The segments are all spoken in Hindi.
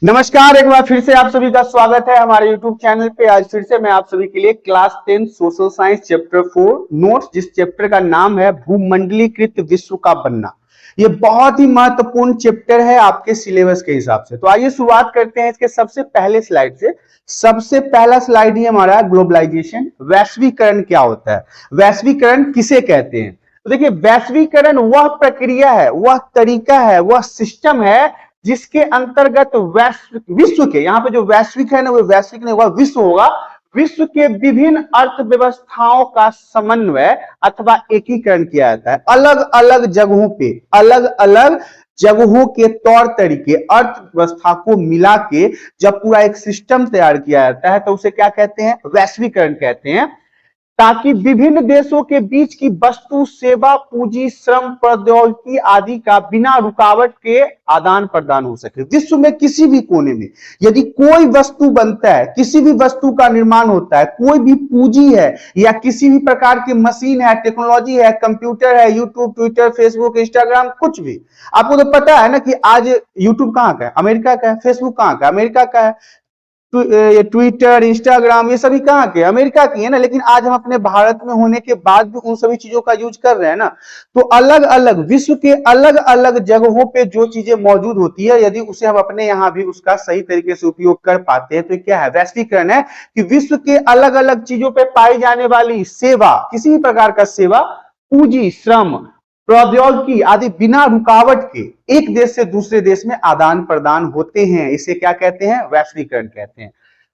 नमस्कार, एक बार फिर से आप सभी का स्वागत है हमारे YouTube चैनल पे। आज फिर से मैं आप सभी के लिए class 10 social science chapter 4 notes, जिस चैप्टर का नाम है भूमंडलीकृत विश्व का बनना। ये बहुत ही महत्वपूर्ण चैप्टर है आपके सिलेबस के हिसाब से। तो आइए शुरुआत करते हैं इसके सबसे पहले स्लाइड से। सबसे पहला स्लाइड ही हमारा ग्लोबलाइजेशन, वैश्वीकरण क्या होता है, वैश्वीकरण किसे कहते हैं। तो देखिए, वैश्वीकरण वह प्रक्रिया है, वह तरीका है, वह सिस्टम है जिसके अंतर्गत विश्व के, यहाँ पे जो वैश्विक है ना, वो वैश्विक नहीं, वह विश्व होगा। विश्व के विभिन्न अर्थव्यवस्थाओं का समन्वय अथवा एकीकरण किया जाता है। अलग अलग जगहों पे, अलग अलग जगहों के तौर तरीके, अर्थव्यवस्था को मिला के जब पूरा एक सिस्टम तैयार किया जाता है तो उसे क्या कहते हैं, वैश्वीकरण कहते हैं। ताकि विभिन्न देशों के बीच की वस्तु, सेवा, पूंजी, श्रम, प्रौद्योगिकी आदि का बिना रुकावट के आदान प्रदान हो सके। विश्व में किसी भी कोने में यदि कोई वस्तु बनता है, किसी भी वस्तु का निर्माण होता है, कोई भी पूंजी है या किसी भी प्रकार की मशीन है, टेक्नोलॉजी है, कंप्यूटर है, यूट्यूब, ट्विटर, फेसबुक, इंस्टाग्राम, कुछ भी। आपको तो पता है ना कि आज यूट्यूब कहाँ का है, अमेरिका का है। फेसबुक कहाँ का है, अमेरिका का है। ट्विटर, इंस्टाग्राम, ये सभी कहाँ के, अमेरिका की है ना। लेकिन आज हम अपने भारत में होने के बाद भी उन सभी चीजों का यूज कर रहे हैं ना। तो अलग अलग विश्व के अलग अलग जगहों पे जो चीजें मौजूद होती है, यदि उसे हम अपने यहाँ भी उसका सही तरीके से उपयोग कर पाते हैं तो क्या है, वैश्वीकरण है। कि विश्व के अलग अलग चीजों पे पाई जाने वाली सेवा, किसी भी प्रकार का सेवा, पूंजी, श्रम, प्रौद्योगिकी आदि बिना रुकावट के एक देश से दूसरे देश में आदान प्रदान होते हैं। इसे क्या कहते हैं, वैश्वीकरण कहते हैं।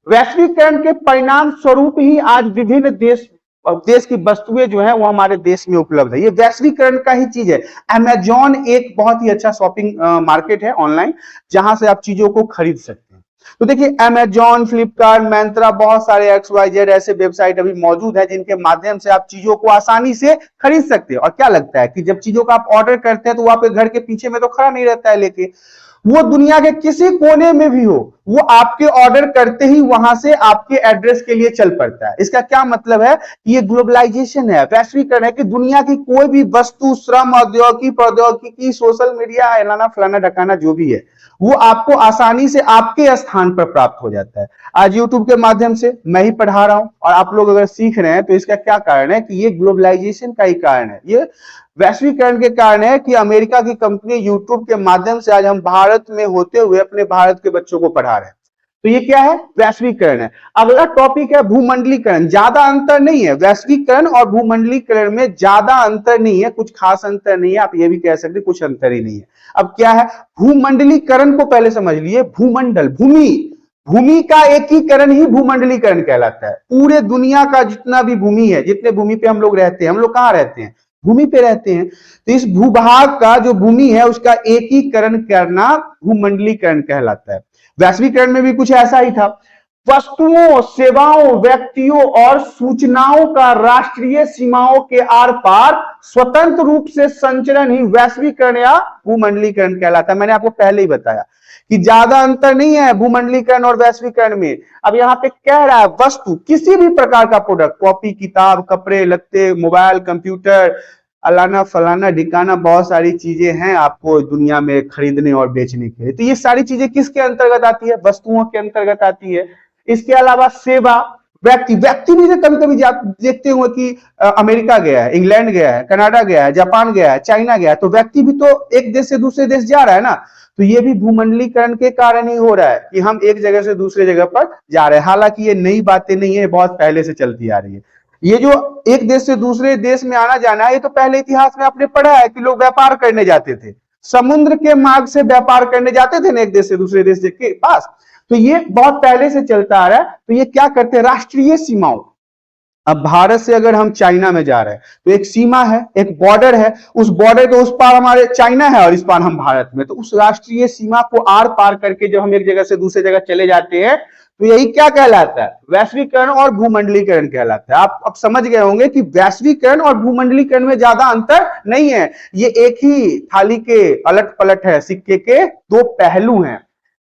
वैश्वीकरण के परिणाम स्वरूप ही आज विभिन्न देश की वस्तुएं जो है वो हमारे देश में उपलब्ध है। ये वैश्वीकरण का ही चीज है। अमेजॉन एक बहुत ही अच्छा शॉपिंग मार्केट है ऑनलाइन, जहां से आप चीजों को खरीद सकते हैं। तो देखिए, अमेजॉन, फ्लिपकार्ट, मैंत्रा, बहुत सारे XYZ ऐसे वेबसाइट अभी मौजूद है जिनके माध्यम से आप चीजों को आसानी से खरीद सकते हैं। और क्या लगता है कि जब चीजों का आप ऑर्डर करते हैं तो वो आपके घर के पीछे में तो खड़ा नहीं रहता है लेके, वो दुनिया के किसी कोने में भी हो, वो आपके ऑर्डर करते ही वहां से आपके एड्रेस के लिए चल पड़ता है। इसका क्या मतलब है, ये ग्लोबलाइजेशन है, वैश्वीकरण है। कि दुनिया की कोई भी वस्तु, श्रम, औद्योगिकी, प्रौद्योगिकी, सोशल मीडिया, फलाना फलाना ढकाना जो भी है, वो आपको आसानी से आपके स्थान पर प्राप्त हो जाता है। आज यूट्यूब के माध्यम से मैं ही पढ़ा रहा हूं और आप लोग अगर सीख रहे हैं तो इसका क्या कारण है, कि ये ग्लोबलाइजेशन का ही कारण है। ये वैश्वीकरण के कारण है कि अमेरिका की कंपनी यूट्यूब के माध्यम से आज हम भारत में होते हुए अपने भारत के बच्चों को पढ़ा रहे हैं। तो ये क्या है, वैश्वीकरण है। अगला टॉपिक है भूमंडलीकरण। ज्यादा अंतर नहीं है, वैश्वीकरण और भूमंडलीकरण में ज्यादा अंतर नहीं है, कुछ खास अंतर नहीं है। आप ये भी कह सकते कुछ अंतर ही नहीं है। अब क्या है भूमंडलीकरण, को पहले समझ लिए। भूमंडल, भूमि, भूमि का एकीकरण ही भूमंडलीकरण कहलाता है। पूरे दुनिया का जितना भी भूमि है, जितने भूमि पे हम लोग रहते हैं, हम लोग कहाँ रहते हैं, भूमि पे रहते हैं। तो इस भूभाग का जो भूमि है उसका एकीकरण करना भूमंडलीकरण कहलाता है। वैश्वीकरण में भी कुछ ऐसा ही था। वस्तुओं, सेवाओं, व्यक्तियों और सूचनाओं का राष्ट्रीय सीमाओं के आर पार स्वतंत्र रूप से संचरण ही वैश्वीकरण या भूमंडलीकरण कहलाता है। मैंने आपको पहले ही बताया कि ज्यादा अंतर नहीं है भूमंडलीकरण और वैश्वीकरण में। अब यहाँ पे कह रहा है वस्तु, किसी भी प्रकार का प्रोडक्ट, कॉपी, किताब, कपड़े लत्ते, मोबाइल, कंप्यूटर, अलाना फलाना ढिकाना, बहुत सारी चीजें हैं आपको दुनिया में खरीदने और बेचने के लिए। तो ये सारी चीजें किसके अंतर्गत आती है, वस्तुओं के अंतर्गत आती है। इसके अलावा सेवा, व्यक्ति, व्यक्ति भी कभी कभी देखते हो कि अमेरिका गया है, इंग्लैंड गया है, कनाडा गया है, जापान गया है, चाइना गया है, तो व्यक्ति भी तो एक देश से दूसरे देश जा रहा है ना। तो ये भी भूमंडलीकरण के कारण ही हो रहा है कि हम एक जगह से दूसरे जगह पर जा रहे हैं। हालांकि ये नई बातें नहीं है, बहुत पहले से चलती आ रही है। ये जो एक देश से दूसरे देश में आना जाना है, ये तो पहले इतिहास में आपने पढ़ा है कि लोग व्यापार करने जाते थे, समुद्र के मार्ग से व्यापार करने जाते थे ना एक देश से दूसरे देश के पास। तो ये बहुत पहले से चलता आ रहा है। तो ये क्या करते हैं, राष्ट्रीय सीमाओं। अब भारत से अगर हम चाइना में जा रहे हैं तो एक सीमा है, एक बॉर्डर है, उस बॉर्डर के उस पार हमारे चाइना है और इस पार हम भारत में। तो उस राष्ट्रीय सीमा को आर पार करके जब हम एक जगह से दूसरे जगह चले जाते हैं तो यही क्या कहलाता है, वैश्वीकरण और भूमंडलीकरण कहलाता है। आप अब समझ गए होंगे कि वैश्वीकरण और भूमंडलीकरण में ज्यादा अंतर नहीं है। ये एक ही थाली के अलट पलट है, सिक्के के दो पहलू हैं।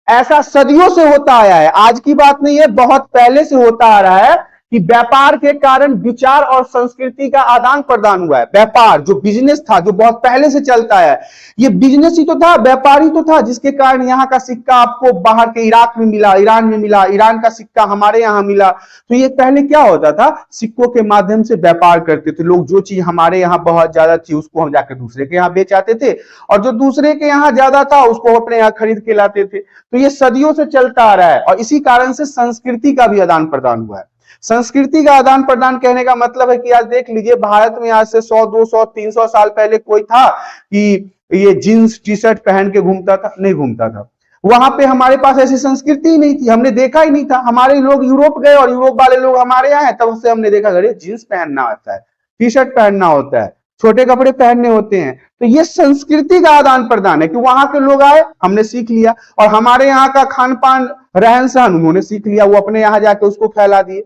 ऐसा सदियों से होता आया है, आज की बात नहीं है, बहुत पहले से होता आ रहा है कि व्यापार के कारण विचार और संस्कृति का आदान प्रदान हुआ है। व्यापार जो बिजनेस था, जो बहुत पहले से चलता है, ये बिजनेस ही तो था, व्यापार ही तो था, जिसके कारण यहाँ का सिक्का आपको बाहर के इराक में मिला, ईरान में मिला, ईरान का सिक्का हमारे यहाँ मिला। तो ये पहले क्या होता था, सिक्कों के माध्यम से व्यापार करते थे लोग। जो चीज हमारे यहाँ बहुत ज्यादा थी उसको हम जाकर दूसरे के यहाँ बेच आते थे, और जो दूसरे के यहाँ ज्यादा था उसको अपने यहाँ खरीद के लाते थे। तो ये सदियों से चलता आ रहा है, और इसी कारण से संस्कृति का भी आदान प्रदान हुआ है। संस्कृति का आदान प्रदान कहने का मतलब है कि आज देख लीजिए, भारत में आज से 100, 200, 300 साल पहले कोई था कि ये जींस टी शर्ट पहन के घूमता था? नहीं घूमता था। वहां पे हमारे पास ऐसी संस्कृति ही नहीं थी, हमने देखा ही नहीं था। हमारे लोग यूरोप गए और यूरोप वाले लोग हमारे यहाँ हैं, तब से हमने देखा अरे जींस पहनना आता है, टी शर्ट पहनना होता है, छोटे कपड़े पहनने होते हैं। तो ये संस्कृति का आदान प्रदान है कि वहां के लोग आए, हमने सीख लिया, और हमारे यहाँ का खान पान रहन सहन उन्होंने सीख लिया, वो अपने यहाँ जाके उसको फैला दिए।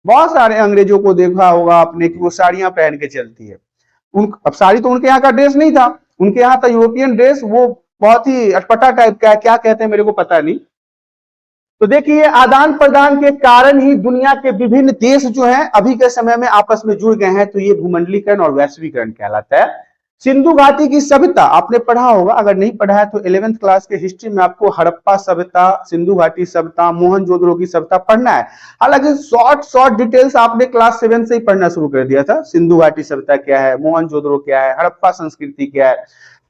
बहुत सारे अंग्रेजों को देखा होगा आपने कि वो साड़ियां पहन के चलती है। अब साड़ी तो उनके यहाँ का ड्रेस नहीं था, उनके यहाँ था यूरोपियन ड्रेस, वो बहुत ही अटपटा टाइप का है, क्या कहते हैं मेरे को पता नहीं। तो देखिए, आदान प्रदान के कारण ही दुनिया के विभिन्न देश जो हैं अभी के समय में आपस में जुड़ गए हैं। तो ये भूमंडलीकरण और वैश्वीकरण कहलाता है। सिंधु घाटी की सभ्यता आपने पढ़ा होगा, अगर नहीं पढ़ा है तो 11th क्लास के हिस्ट्री में आपको हड़प्पा सभ्यता, सिंधु घाटी सभ्यता, मोहनजोदड़ो की सभ्यता पढ़ना है। हालांकि शॉर्ट डिटेल्स आपने क्लास 7 से ही पढ़ना शुरू कर दिया था। सिंधु घाटी सभ्यता क्या है, मोहनजोदड़ो क्या है, हड़प्पा संस्कृति क्या है।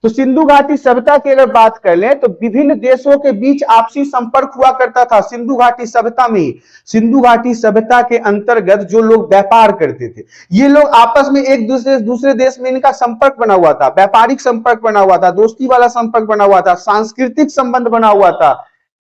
तो सिंधु घाटी सभ्यता की अगर बात कर लें तो विभिन्न देशों के बीच आपसी संपर्क हुआ करता था सिंधु घाटी सभ्यता में। सिंधु घाटी सभ्यता के अंतर्गत जो लोग व्यापार करते थे, ये लोग आपस में एक दूसरे देश में इनका संपर्क बना हुआ था, व्यापारिक संपर्क बना हुआ था, दोस्ती वाला संपर्क बना हुआ था, सांस्कृतिक संबंध बना हुआ था।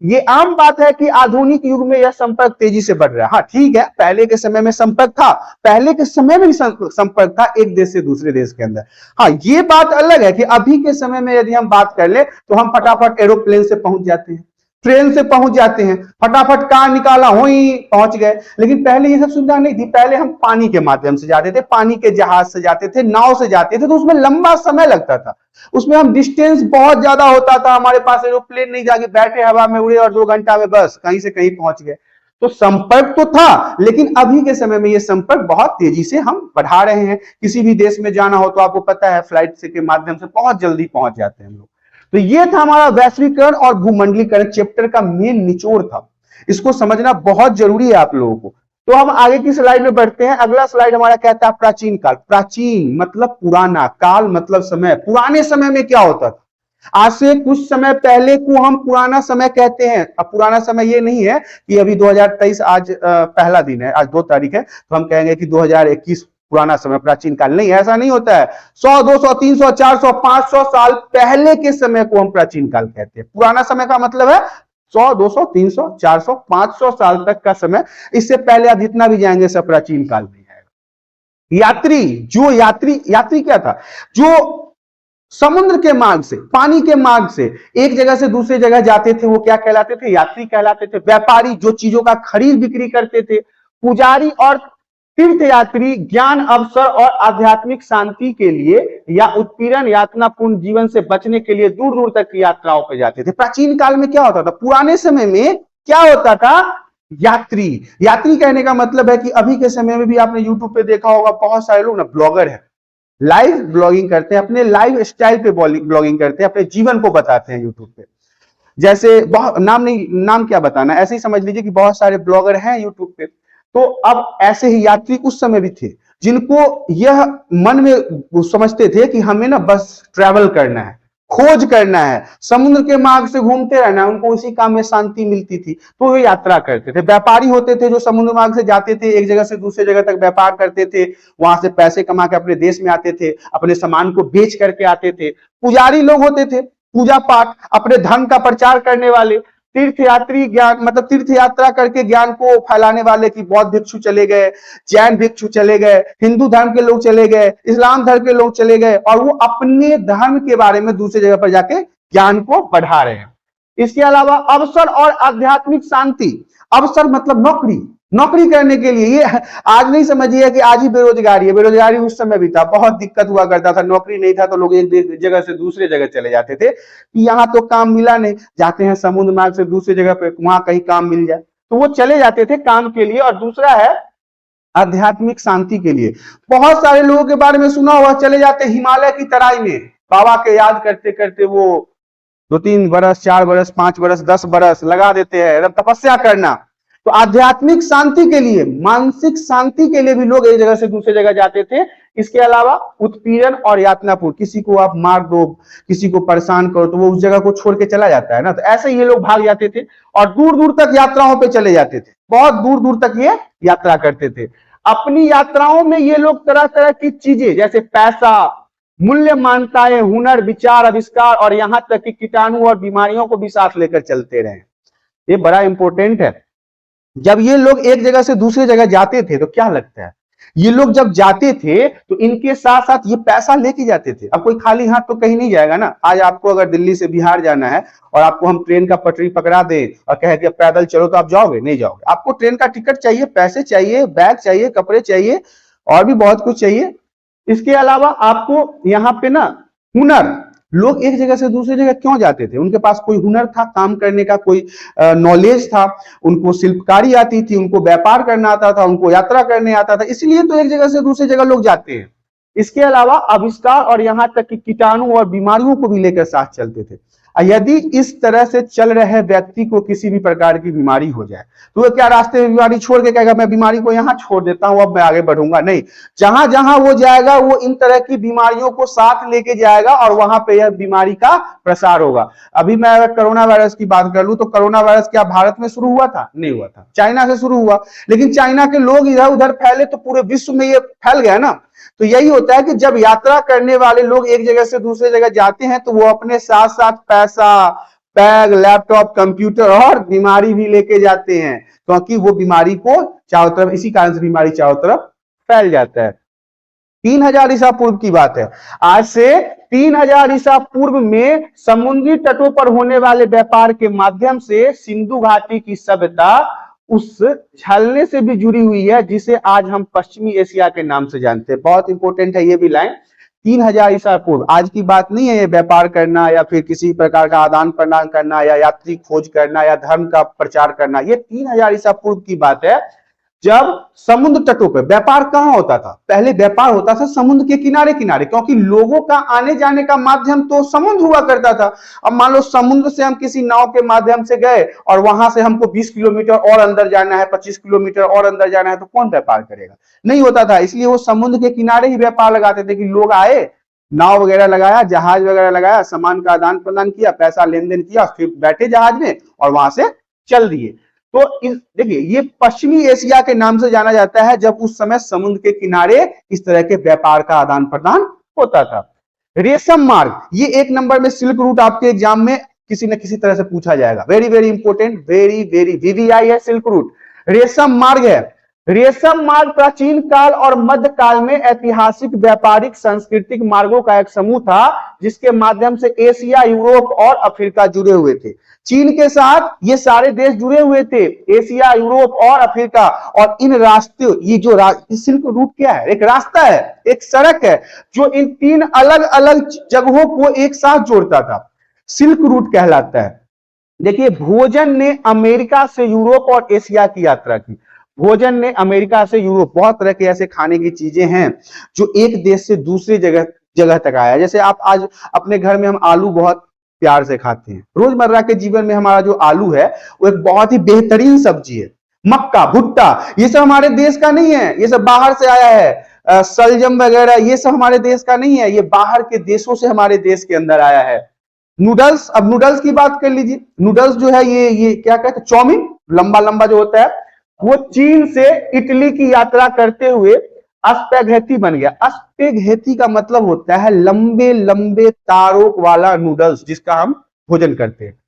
ये आम बात है कि आधुनिक युग में यह संपर्क तेजी से बढ़ रहा है। हाँ ठीक है, पहले के समय में संपर्क था, पहले के समय में भी संपर्क था एक देश से दूसरे देश के अंदर। हाँ, ये बात अलग है कि अभी के समय में यदि हम बात कर ले तो हम फटाफट एरोप्लेन से पहुंच जाते हैं, ट्रेन से पहुंच जाते हैं, फटाफट कार निकाला हो ही पहुंच गए। लेकिन पहले ये सब सुविधा नहीं थी। पहले हम पानी के माध्यम से जाते थे, पानी के जहाज से जाते थे, नाव से जाते थे, तो उसमें लंबा समय लगता था, उसमें हम डिस्टेंस बहुत ज्यादा होता था। हमारे पास एरोप्लेन नहीं, जाके बैठे हवा में उड़े और 2 घंटा में बस कहीं से कहीं पहुंच गए। तो संपर्क तो था, लेकिन अभी के समय में ये संपर्क बहुत तेजी से हम बढ़ा रहे हैं। किसी भी देश में जाना हो तो आपको पता है फ्लाइट से के माध्यम से बहुत जल्दी पहुंच जाते हैं लोग। तो ये था हमारा वैश्वीकरण और भूमंडलीकरण चैप्टर का मेन निचोड़ था। इसको समझना बहुत जरूरी है आप लोगों को। तो हम आगे की स्लाइड में बढ़ते हैं। अगला स्लाइड हमारा कहता है प्राचीन काल। प्राचीन मतलब पुराना, काल मतलब समय। पुराने समय में क्या होता था? आज से कुछ समय पहले को हम पुराना समय कहते हैं। अब पुराना समय ये नहीं है कि अभी 2023 आज पहला दिन है, आज 2 तारीख है, तो हम कहेंगे कि 2021 पुराना समय, प्राचीन काल। नहीं, ऐसा नहीं होता है। 100, 200, 300, 400, 500 साल पहले के समय को हम प्राचीन काल कहते हैं। पुराना समय का मतलब है 100, 200, 300, 400, 500 साल तक का समय। इससे पहले आप जितना भी जाएंगे सब प्राचीन काल में आएगा। यात्री क्या था? जो समुद्र के मार्ग से, पानी के मार्ग से एक जगह से दूसरी जगह जाते थे, वो क्या कहलाते थे? यात्री कहलाते थे। व्यापारी जो चीजों का खरीद बिक्री करते थे। पुजारी और तीर्थयात्री ज्ञान, अवसर और आध्यात्मिक शांति के लिए या उत्पीड़न यातनापूर्ण जीवन से बचने के लिए दूर दूर तक की यात्राओं पर जाते थे। प्राचीन काल में क्या होता था? पुराने समय में क्या होता था? यात्री कहने का मतलब है कि अभी के समय में भी आपने यूट्यूब पे देखा होगा, बहुत सारे लोग ना ब्लॉगर है, लाइव ब्लॉगिंग करते हैं, अपने लाइव स्टाइल पे ब्लॉगिंग करते हैं, अपने जीवन को बताते हैं यूट्यूब पे। जैसे बहुत नाम क्या बताना, ऐसे ही समझ लीजिए कि बहुत सारे ब्लॉगर हैं यूट्यूब पे। तो अब ऐसे ही यात्री उस समय भी थे जिनको यह मन में समझते थे कि हमें ना बस ट्रैवल करना है, खोज करना है, समुद्र के मार्ग से घूमते रहना है। उनको उसी काम में शांति मिलती थी, तो वे यात्रा करते थे। व्यापारी होते थे जो समुद्र मार्ग से जाते थे, एक जगह से दूसरे जगह तक व्यापार करते थे, वहां से पैसे कमा के अपने देश में आते थे, अपने सामान को बेच करके आते थे। पुजारी लोग होते थे, पूजा पाठ, अपने धर्म का प्रचार करने वाले। तीर्थयात्री ज्ञान मतलब तीर्थ यात्रा करके ज्ञान को फैलाने वाले, की बौद्ध भिक्षु चले गए, जैन भिक्षु चले गए, हिंदू धर्म के लोग चले गए, इस्लाम धर्म के लोग चले गए, और वो अपने धर्म के बारे में दूसरी जगह पर जाके ज्ञान को बढ़ा रहे हैं। इसके अलावा अवसर और आध्यात्मिक शांति। अवसर मतलब नौकरी करने के लिए। ये आज नहीं समझिए कि आज ही बेरोजगारी है, बेरोजगारी उस समय भी था, बहुत दिक्कत हुआ करता था, नौकरी नहीं था तो लोग एक जगह से दूसरे जगह चले जाते थे कि यहाँ तो काम मिला नहीं, जाते हैं समुद्र मार्ग से दूसरी जगह पे, वहां कहीं काम मिल जाए, तो वो चले जाते थे काम के लिए। और दूसरा है आध्यात्मिक शांति के लिए। बहुत सारे लोगों के बारे में सुना हुआ, चले जाते हिमालय की तराई में बाबा के याद करते करते, वो 2-3 बरस, 4 बरस, 5 बरस, 10 बरस लगा देते हैं एकदम तपस्या करना। तो आध्यात्मिक शांति के लिए, मानसिक शांति के लिए भी लोग एक जगह से दूसरी जगह जाते थे। इसके अलावा उत्पीड़न और यातनापूर्ण, किसी को आप मार दो, किसी को परेशान करो तो वो उस जगह को छोड़ के चला जाता है ना, तो ऐसे ये लोग भाग जाते थे और दूर दूर तक यात्राओं पे चले जाते थे। बहुत दूर दूर तक ये यात्रा करते थे। अपनी यात्राओं में ये लोग तरह तरह की चीजें जैसे पैसा, मूल्य, मान्यताएं, हुनर, विचार, आविष्कार और यहां तक कि कीटाणु और बीमारियों को भी साथ लेकर चलते रहे। ये बड़ा इंपॉर्टेंट है। जब ये लोग एक जगह से दूसरी जगह जाते थे तो क्या लगता है, ये लोग जब जाते थे तो इनके साथ साथ ये पैसा लेके जाते थे। अब कोई खाली हाथ तो कहीं नहीं जाएगा ना। आज आपको अगर दिल्ली से बिहार जाना है और आपको हम ट्रेन का पटरी पकड़ा दें और कहे कि पैदल चलो, तो आप जाओगे? नहीं जाओगे। आपको ट्रेन का टिकट चाहिए, पैसे चाहिए, बैग चाहिए, कपड़े चाहिए और भी बहुत कुछ चाहिए। इसके अलावा आपको यहाँ पे ना हुनर, लोग एक जगह से दूसरी जगह क्यों जाते थे? उनके पास कोई हुनर था, काम करने का कोई नॉलेज था, उनको शिल्पकारी आती थी, उनको व्यापार करना आता था, उनको यात्रा करने आता था, इसलिए तो एक जगह से दूसरी जगह लोग जाते हैं। इसके अलावा आविष्कार और यहाँ तक कि कीटाणु और बीमारियों को भी लेकर साथ चलते थे। यदि इस तरह से चल रहे व्यक्ति को किसी भी प्रकार की बीमारी हो जाए तो वो क्या रास्ते में बीमारी छोड़ के कहेगा मैं बीमारी को यहाँ छोड़ देता हूं, अब मैं आगे बढ़ूंगा? नहीं, जहां जहां वो जाएगा वो इन तरह की बीमारियों को साथ लेके जाएगा और वहां पे यह बीमारी का प्रसार होगा। अभी मैं अगर कोरोना वायरस की बात कर लूं तो कोरोना वायरस क्या भारत में शुरू हुआ था? नहीं हुआ था, चाइना से शुरू हुआ। लेकिन चाइना के लोग इधर उधर फैले तो पूरे विश्व में ये फैल गया ना। तो यही होता है कि जब यात्रा करने वाले लोग एक जगह से दूसरी जगह जाते हैं तो वो अपने साथ साथ पैसा, बैग, लैपटॉप, कंप्यूटर और बीमारी भी लेके जाते हैं, क्योंकि वो बीमारी को चारों तरफ, इसी कारण से बीमारी चारों तरफ फैल जाता है। 3000 ईसा पूर्व की बात है। आज से 3000 ईसा पूर्व में समुद्री तटों पर होने वाले व्यापार के माध्यम से सिंधु घाटी की सभ्यता उस छलने से भी जुड़ी हुई है जिसे आज हम पश्चिमी एशिया के नाम से जानते हैं। बहुत इंपॉर्टेंट है ये भी लाइन। 3000 ईसा पूर्व, आज की बात नहीं है ये व्यापार करना या फिर किसी प्रकार का आदान प्रदान करना या यात्री खोज करना या धर्म का प्रचार करना। ये 3000 ईसा पूर्व की बात है, जब समुद्र तटों पर व्यापार कहां होता था? पहले व्यापार होता था समुद्र के किनारे किनारे, क्योंकि लोगों का आने जाने का माध्यम तो समुद्र हुआ करता था। अब मान लो समुद्र से हम किसी नाव के माध्यम से गए और वहां से हमको 20 किलोमीटर और अंदर जाना है, 25 किलोमीटर और अंदर जाना है, तो कौन व्यापार करेगा? नहीं होता था। इसलिए वो समुद्र के किनारे ही व्यापार लगाते थे कि लोग आए, नाव वगैरह लगाया, जहाज वगैरह लगाया, सामान का आदान प्रदान किया, पैसा लेन देन किया, फिर बैठे जहाज में और वहां से चल दिए। तो देखिए ये पश्चिमी एशिया के नाम से जाना जाता है, जब उस समय समुद्र के किनारे इस तरह के व्यापार का आदान प्रदान होता था। रेशम मार्ग, ये 1 नंबर में सिल्क रूट आपके एग्जाम में किसी न किसी तरह से पूछा जाएगा। Very very important, very very VVI है सिल्क रूट। रेशम मार्ग है। रेशम मार्ग प्राचीन काल और मध्य काल में ऐतिहासिक, व्यापारिक, सांस्कृतिक मार्गों का एक समूह था जिसके माध्यम से एशिया, यूरोप और अफ्रीका जुड़े हुए थे। चीन के साथ ये सारे देश जुड़े हुए थे, एशिया, यूरोप और अफ्रीका। और इन रास्ते, ये जो सिल्क रूट क्या है? एक रास्ता है, एक सड़क है जो इन 3 अलग अलग जगहों को एक साथ जोड़ता था, सिल्क रूट कहलाता है। देखिए भोजन ने अमेरिका से यूरोप और एशिया की यात्रा की। भोजन ने अमेरिका से यूरोप, बहुत तरह के ऐसे खाने की चीजें हैं जो एक देश से दूसरी जगह तक आया। जैसे आप आज अपने घर में हम आलू बहुत प्यार से खाते हैं। रोजमर्रा के जीवन में हमारा जो आलू है वो एक बहुत ही बेहतरीन सब्जी है। मक्का, भुट्टा, ये सब हमारे देश का नहीं है, ये सब बाहर से आया है। सलजम वगैरह ये सब हमारे देश का नहीं है, ये बाहर के देशों से हमारे देश के अंदर आया है। नूडल्स, अब नूडल्स की बात कर लीजिए। नूडल्स जो है ये क्या कहते हैं, चाउमीन, लंबा लंबा जो होता है, वो चीन से इटली की यात्रा करते हुए अस्पैघेती बन गया। अस्पैघेती का मतलब होता है लंबे लंबे तारों वाला नूडल्स जिसका हम भोजन करते हैं।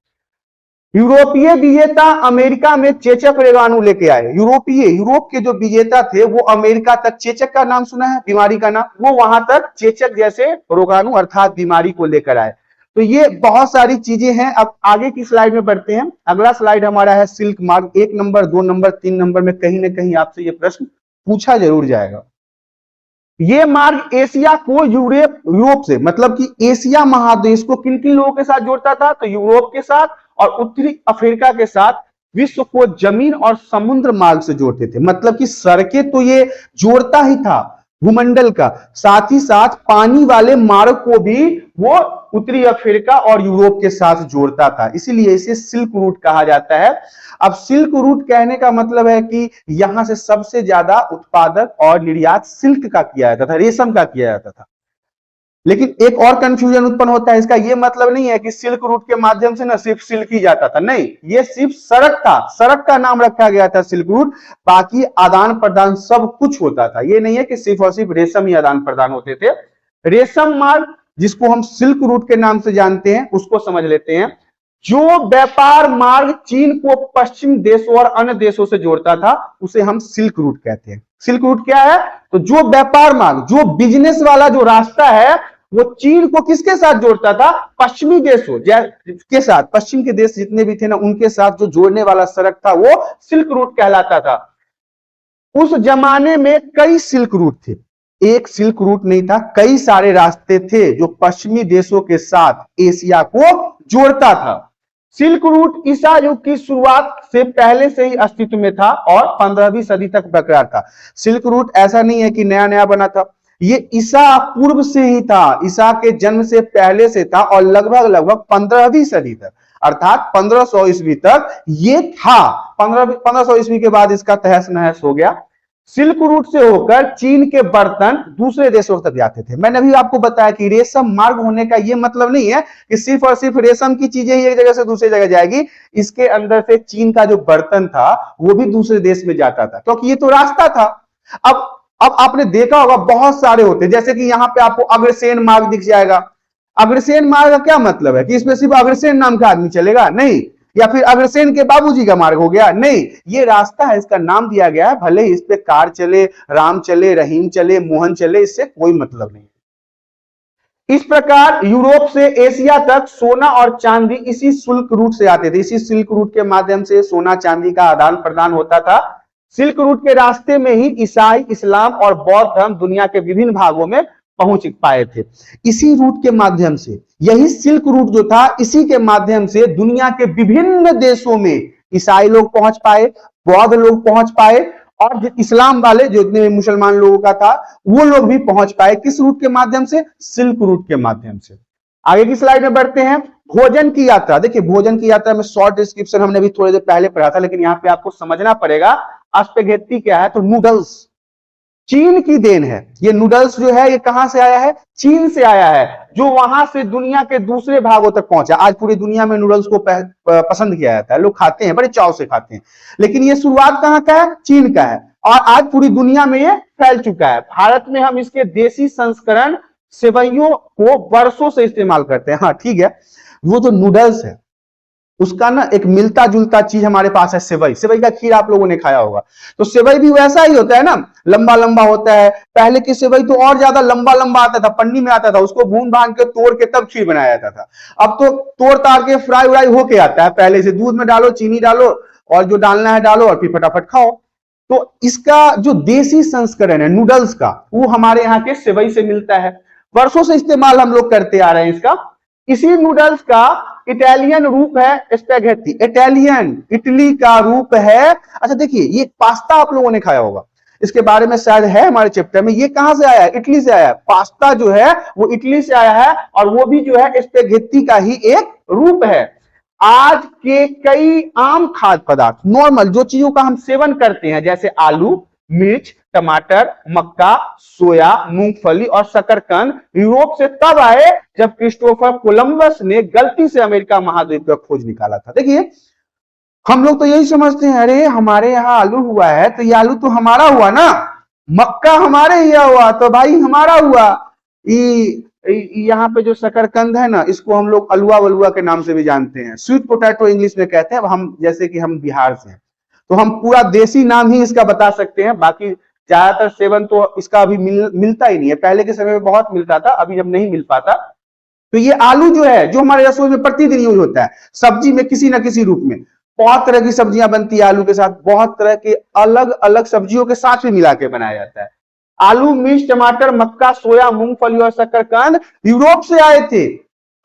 यूरोपीय विजेता अमेरिका में चेचक रोगाणु लेके आए। यूरोप के जो विजेता थे वो अमेरिका तक, चेचक का नाम सुना है, बीमारी का नाम, वो वहां तक चेचक जैसे रोगाणु अर्थात बीमारी को लेकर आए। तो ये बहुत सारी चीजें हैं। अब आगे की स्लाइड में बढ़ते हैं। अगला स्लाइड हमारा है सिल्क मार्ग। 1 नंबर, 2 नंबर, 3 नंबर में कहीं ना कहीं आपसे ये प्रश्न पूछा जरूर जाएगा। ये मार्ग एशिया को यूरोप से, मतलब कि एशिया महादेश को किन किन लोगों के साथ जोड़ता था? तो यूरोप के साथ और उत्तरी अफ्रीका के साथ विश्व को जमीन और समुद्र मार्ग से जोड़ते थे। मतलब कि सड़कें तो ये जोड़ता ही था भूमंडल का, साथ ही साथ पानी वाले मार्ग को भी वो उत्तरी अफ्रीका और यूरोप के साथ जोड़ता था, इसीलिए इसे सिल्क रूट कहा जाता है। अब सिल्क रूट कहने का मतलब है कि यहां से सबसे ज्यादा उत्पादक और निर्यात सिल्क का किया जाता था, रेशम का किया जाता था। लेकिन एक और कंफ्यूजन उत्पन्न होता है, इसका यह मतलब नहीं है कि सिल्क रूट के माध्यम से ना सिर्फ सिल्क ही जाता था, नहीं, ये सिर्फ सड़क था, सड़क का नाम रखा गया था सिल्क रूट, बाकी आदान प्रदान सब कुछ होता था। ये नहीं है कि सिर्फ और सिर्फ रेशम ही आदान प्रदान होते थे। रेशम मार्ग जिसको हम सिल्क रूट के नाम से जानते हैं उसको समझ लेते हैं। जो व्यापार मार्ग चीन को पश्चिम देशों और अन्य देशों से जोड़ता था उसे हम सिल्क रूट कहते हैं। सिल्क रूट क्या है? तो जो व्यापार मार्ग, जो बिजनेस वाला जो रास्ता है वो चीन को किसके साथ जोड़ता था? पश्चिमी देशों के साथ, पश्चिम के देश जितने भी थे ना उनके साथ जो जोड़ने वाला सड़क था वो सिल्क रूट कहलाता था। उस जमाने में कई सिल्क रूट थे, एक सिल्क रूट नहीं था, कई सारे रास्ते थे जो पश्चिमी देशों के साथ एशिया को जोड़ता था। सिल्क रूट ईसा युग की शुरुआत से पहले से ही अस्तित्व में था और 15वीं सदी तक बरकरार था। सिल्क रूट ऐसा नहीं है कि नया नया बना था, ये ईसा पूर्व से ही था, ईसा के जन्म से पहले से था और लगभग 15वीं सदी तक अर्थात 1500 ईस्वी तक ये था। 1500 ईस्वी के बाद इसका तहस नहस हो गया। सिल्क रूट से होकर चीन के बर्तन दूसरे देशों तक जाते थे। मैंने अभी आपको बताया कि रेशम मार्ग होने का यह मतलब नहीं है कि सिर्फ और सिर्फ रेशम की चीजें ही एक जगह से दूसरी जगह जाएगी, इसके अंदर से चीन का जो बर्तन था वो भी दूसरे देश में जाता था, क्योंकि ये तो रास्ता था। अब आपने देखा होगा बहुत सारे होते, जैसे कि यहाँ पे आपको अग्रसेन मार्ग दिख जाएगा। अग्रसेन मार्ग का क्या मतलब है कि इसमें सिर्फ अग्रसेन नाम का आदमी चलेगा? नहीं। या फिर अग्रसेन के बाबूजी का मार्ग हो गया? नहीं, ये रास्ता है, इसका नाम दिया गया है, भले इस पे कार चले, राम चले, रहीम चले, मोहन चले, इससे कोई मतलब नहीं। इस प्रकार यूरोप से एशिया तक सोना और चांदी इसी सिल्क रूट से आते थे, इसी सिल्क रूट के माध्यम से सोना चांदी का आदान प्रदान होता था। सिल्क रूट के रास्ते में ही ईसाई, इस्लाम और बौद्ध धर्म दुनिया के विभिन्न भागों में पहुंच पाए थे। इसी रूट के माध्यम से, यही सिल्क रूट जो था, इसी के माध्यम से दुनिया के विभिन्न देशों में ईसाई लोग पहुंच पाए, बौद्ध लोग पहुंच पाए और इस्लाम वाले जो इतने मुसलमान लोगों का था वो लोग भी पहुंच पाए। किस रूट के माध्यम से? सिल्क रूट के माध्यम से। आगे की स्लाइड में बढ़ते हैं। भोजन की यात्रा। देखिए भोजन की यात्रा में शॉर्ट डिस्क्रिप्शन हमने भी थोड़ी देर पहले पढ़ा था, लेकिन यहाँ पे आपको समझना पड़ेगा स्पेगेटी क्या है। तो नूडल्स चीन की देन है। ये नूडल्स जो है ये कहां से आया है? चीन से आया है, जो वहां से दुनिया के दूसरे भागों तक पहुंचा। आज पूरी दुनिया में नूडल्स को पसंद किया जाता है, लोग खाते हैं, बड़े चाव से खाते हैं, लेकिन ये शुरुआत कहां का है? चीन का है और आज पूरी दुनिया में ये फैल चुका है। भारत में हम इसके देसी संस्करण सेवइयों को वर्षों से इस्तेमाल करते हैं। हाँ ठीक है, वो जो नूडल्स है उसका ना एक मिलता जुलता चीज हमारे पास है, सेवई। सेवई का खीर आप लोगों ने खाया होगा, तो सेवई भी वैसा ही होता है ना, लंबा लंबा होता है। पहले की सेवई तो और ज्यादा लंबा लंबा आता था, पन्नी में आता था, उसको भून भान के तोड़ के तब खीर बनाया जाता था। अब तो तोड़ ताड़ के फ्राई व्राई होके आता है, पहले से दूध में डालो, चीनी डालो और जो डालना है डालो और फिर फटाफट खाओ। तो इसका जो देसी संस्करण है नूडल्स का, वो हमारे यहाँ के सेवई से मिलता है। वर्षों से इस्तेमाल हम लोग करते आ रहे हैं इसका। इसी नूडल्स का इटालियन रूप है स्पैघेटी। इटालियन, इटली का रूप है। अच्छा देखिए, ये पास्ता आप लोगों ने खाया होगा, इसके बारे में शायद है हमारे चैप्टर में। ये कहां से आया है? इटली से आया है। पास्ता जो है वो इटली से आया है और वो भी जो है स्पैघेटी का ही एक रूप है। आज के कई आम खाद्य पदार्थ, नॉर्मल जो चीजों का हम सेवन करते हैं, जैसे आलू, मिर्च, टमाटर, मक्का, सोया, मूंगफली और शकरकंद यूरोप से तब आए जब क्रिस्टोफर कोलंबस ने गलती से अमेरिका महाद्वीप का खोज निकाला था। देखिए हम लोग तो यही समझते हैं, अरे हमारे यहाँ आलू हुआ है तो ये आलू तो हमारा हुआ ना, मक्का हमारे यहाँ हुआ तो भाई हमारा हुआ। यहाँ पे जो शकरकंद है ना, इसको हम लोग अलुआ वलुआ के नाम से भी जानते हैं, स्वीट पोटैटो इंग्लिश में कहते हैं। हम जैसे कि हम बिहार से हैं तो हम पूरा देसी नाम ही इसका बता सकते हैं, बाकी ज्यादातर सेवन तो इसका अभी मिलता ही नहीं है। पहले के समय में बहुत मिलता था, अभी जब नहीं मिल पाता। तो ये आलू जो है, जो हमारे रसोई में प्रतिदिन यूज होता है, सब्जी में किसी ना किसी रूप में, बहुत तरह की सब्जियां बनती है आलू के साथ, बहुत तरह के अलग अलग सब्जियों के साथ भी मिला के बनाया जाता है। आलू, मिर्च, टमाटर, मक्का, सोया, मूंगफली और शकरकंद यूरोप से आए थे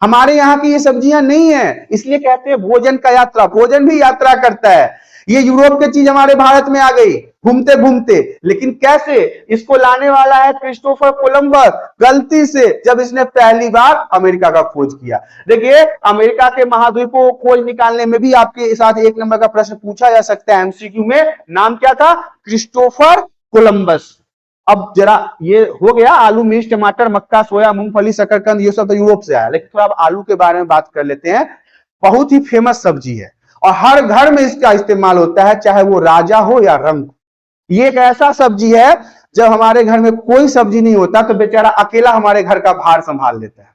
हमारे यहाँ की ये सब्जियां नहीं है, इसलिए कहते हैं भोजन का यात्रा, भोजन भी यात्रा करता है। ये यूरोप की चीज हमारे भारत में आ गई घूमते घूमते, लेकिन कैसे? इसको लाने वाला है क्रिस्टोफर कोलंबस, गलती से, जब इसने पहली बार अमेरिका का खोज किया। देखिए, अमेरिका के महाद्वीपों को खोज निकालने में भी आपके साथ एक नंबर का प्रश्न पूछा जा सकता है एमसीक्यू में। नाम क्या था? Christopher Columbus. अब जरा ये हो गया आलू, मिर्च, टमाटर, मक्का, सोया, मूंगफली, शकरकंद, ये सब तो यूरोप से आया, लेकिन थोड़ा अब आलू के बारे में बात कर लेते हैं। बहुत ही फेमस सब्जी है और हर घर में इसका इस्तेमाल होता है, चाहे वो राजा हो या रंक। ये एक ऐसा सब्जी है, जब हमारे घर में कोई सब्जी नहीं होता तो बेचारा अकेला हमारे घर का भार संभाल लेता है।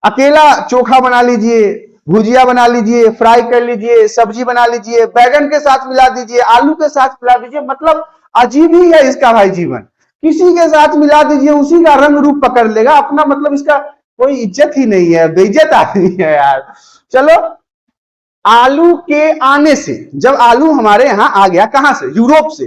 अकेला चोखा बना लीजिए, भुजिया बना लीजिए, फ्राई कर लीजिए, सब्जी बना लीजिए, बैगन के साथ मिला दीजिए, आलू के साथ मिला दीजिए, मतलब अजीब ही है इसका भाई जीवन। किसी के साथ मिला दीजिए, उसी का रंग रूप पकड़ लेगा अपना, मतलब इसका कोई इज्जत ही नहीं है, बेइज्जत आदमी है यार। चलो, आलू के आने से, जब आलू हमारे यहां आ गया, कहां से? यूरोप से।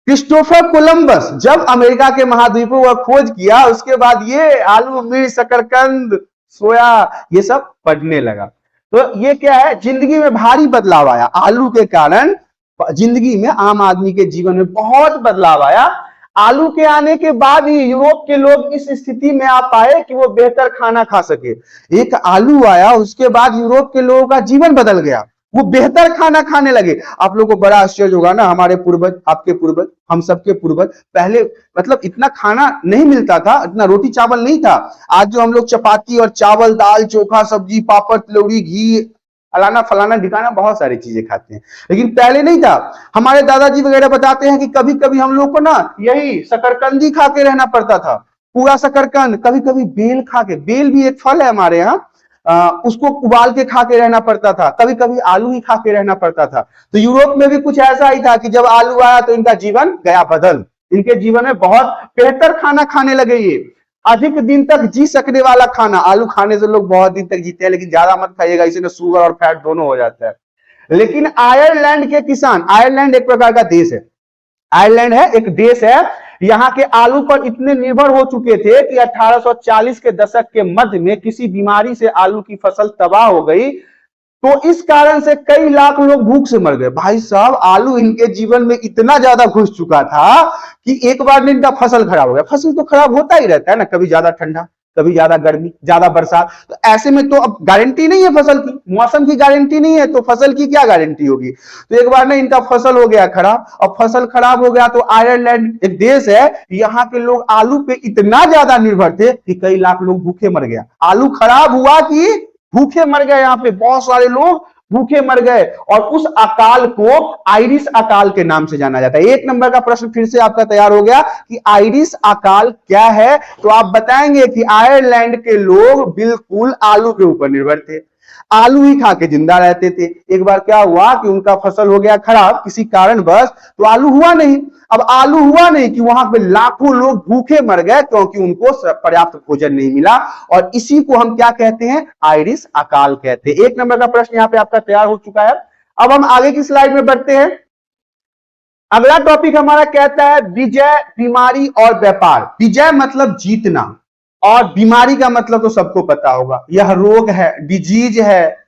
क्रिस्टोफर कोलंबस जब अमेरिका के महाद्वीपों का खोज किया, उसके बाद ये आलू, मिर्च, शकरकंद, सोया, ये सब पढ़ने लगा। तो ये क्या है? जिंदगी में भारी बदलाव आया आलू के कारण। जिंदगी में, आम आदमी के जीवन में बहुत बदलाव आया। आलू के आने के बाद ही यूरोप के लोग इस स्थिति में आ पाए कि वो बेहतर खाना खा सके। एक आलू आया, उसके बाद यूरोप के लोगों का जीवन बदल गया, वो बेहतर खाना खाने लगे। आप लोगों को बड़ा आश्चर्य होगा ना, हमारे पूर्वज, आपके पूर्वज, हम सबके पूर्वज, पहले मतलब इतना खाना नहीं मिलता था, इतना रोटी चावल नहीं था। आज जो हम लोग चपाती और चावल, दाल, चोखा, सब्जी, पापड़, तिलौरी, घी, फलाना फलाना ढिकाना बहुत सारी चीजें खाते हैं, लेकिन पहले नहीं था। हमारे दादाजी वगैरह बताते हैं कि कभी कभी हम लोग को ना यही शकरकंदी खा के रहना पड़ता था, पूरा शकरकंद। कभी कभी बेल खा के, बेल भी एक फल है हमारे यहाँ, उसको उबाल के खा के रहना पड़ता था। कभी कभी आलू ही खा के रहना पड़ता था। तो यूरोप में भी कुछ ऐसा ही था कि जब आलू आया तो इनका जीवन गया बदल। इनके जीवन में बहुत बेहतर खाना खाने लगे। ये अधिक दिन तक जी सकने वाला खाना, आलू खाने से लोग बहुत दिन तक जीते हैं, लेकिन ज्यादा मत खाइएगा, इससे शुगर और फैट दोनों हो जाता है। लेकिन आयरलैंड के किसान, आयरलैंड एक प्रकार का देश है, आयरलैंड है एक देश है, यहाँ के आलू पर इतने निर्भर हो चुके थे कि 1840 के दशक के मध्य में किसी बीमारी से आलू की फसल तबाह हो गई। तो इस कारण से कई लाख लोग भूख से मर गए। भाई साहब, आलू इनके जीवन में इतना ज्यादा घुस चुका था कि एक बार में इनका फसल खराब हो गया। फसल तो खराब होता ही रहता है ना, कभी ज्यादा ठंडा, कभी ज्यादा गर्मी, ज्यादा बरसात। तो ऐसे में तो अब गारंटी नहीं है फसल की, मौसम की गारंटी नहीं है, तो फसल की क्या गारंटी होगी? तो एक बार ना इनका फसल हो गया खराब। और फसल खराब हो गया तो आयरलैंड एक देश है, यहाँ के लोग आलू पे इतना ज्यादा निर्भर थे कि कई लाख लोग भूखे मर गया। आलू खराब हुआ कि भूखे मर गए, यहाँ पे बहुत सारे लोग भूखे मर गए। और उस अकाल को आयरिश अकाल के नाम से जाना जाता है। एक नंबर का प्रश्न फिर से आपका तैयार हो गया कि आयरिश अकाल क्या है? तो आप बताएंगे कि आयरलैंड के लोग बिल्कुल आलू के ऊपर निर्भर थे, आलू ही खा के जिंदा रहते थे। एक बार क्या हुआ कि उनका फसल हो गया खराब किसी कारणवश, तो आलू हुआ नहीं। अब आलू हुआ नहीं कि वहां पे लाखों लोग भूखे मर गए, क्योंकि उनको पर्याप्त भोजन नहीं मिला। और इसी को हम क्या कहते हैं? आयरिश अकाल कहते हैं। एक नंबर का प्रश्न यहाँ पे आपका तैयार हो चुका है। अब हम आगे की स्लाइड में बढ़ते हैं। अगला टॉपिक हमारा कहता है विजय, बीमारी और व्यापार। विजय मतलब जीतना, और बीमारी का मतलब तो सबको पता होगा, यह रोग है, डिजीज है,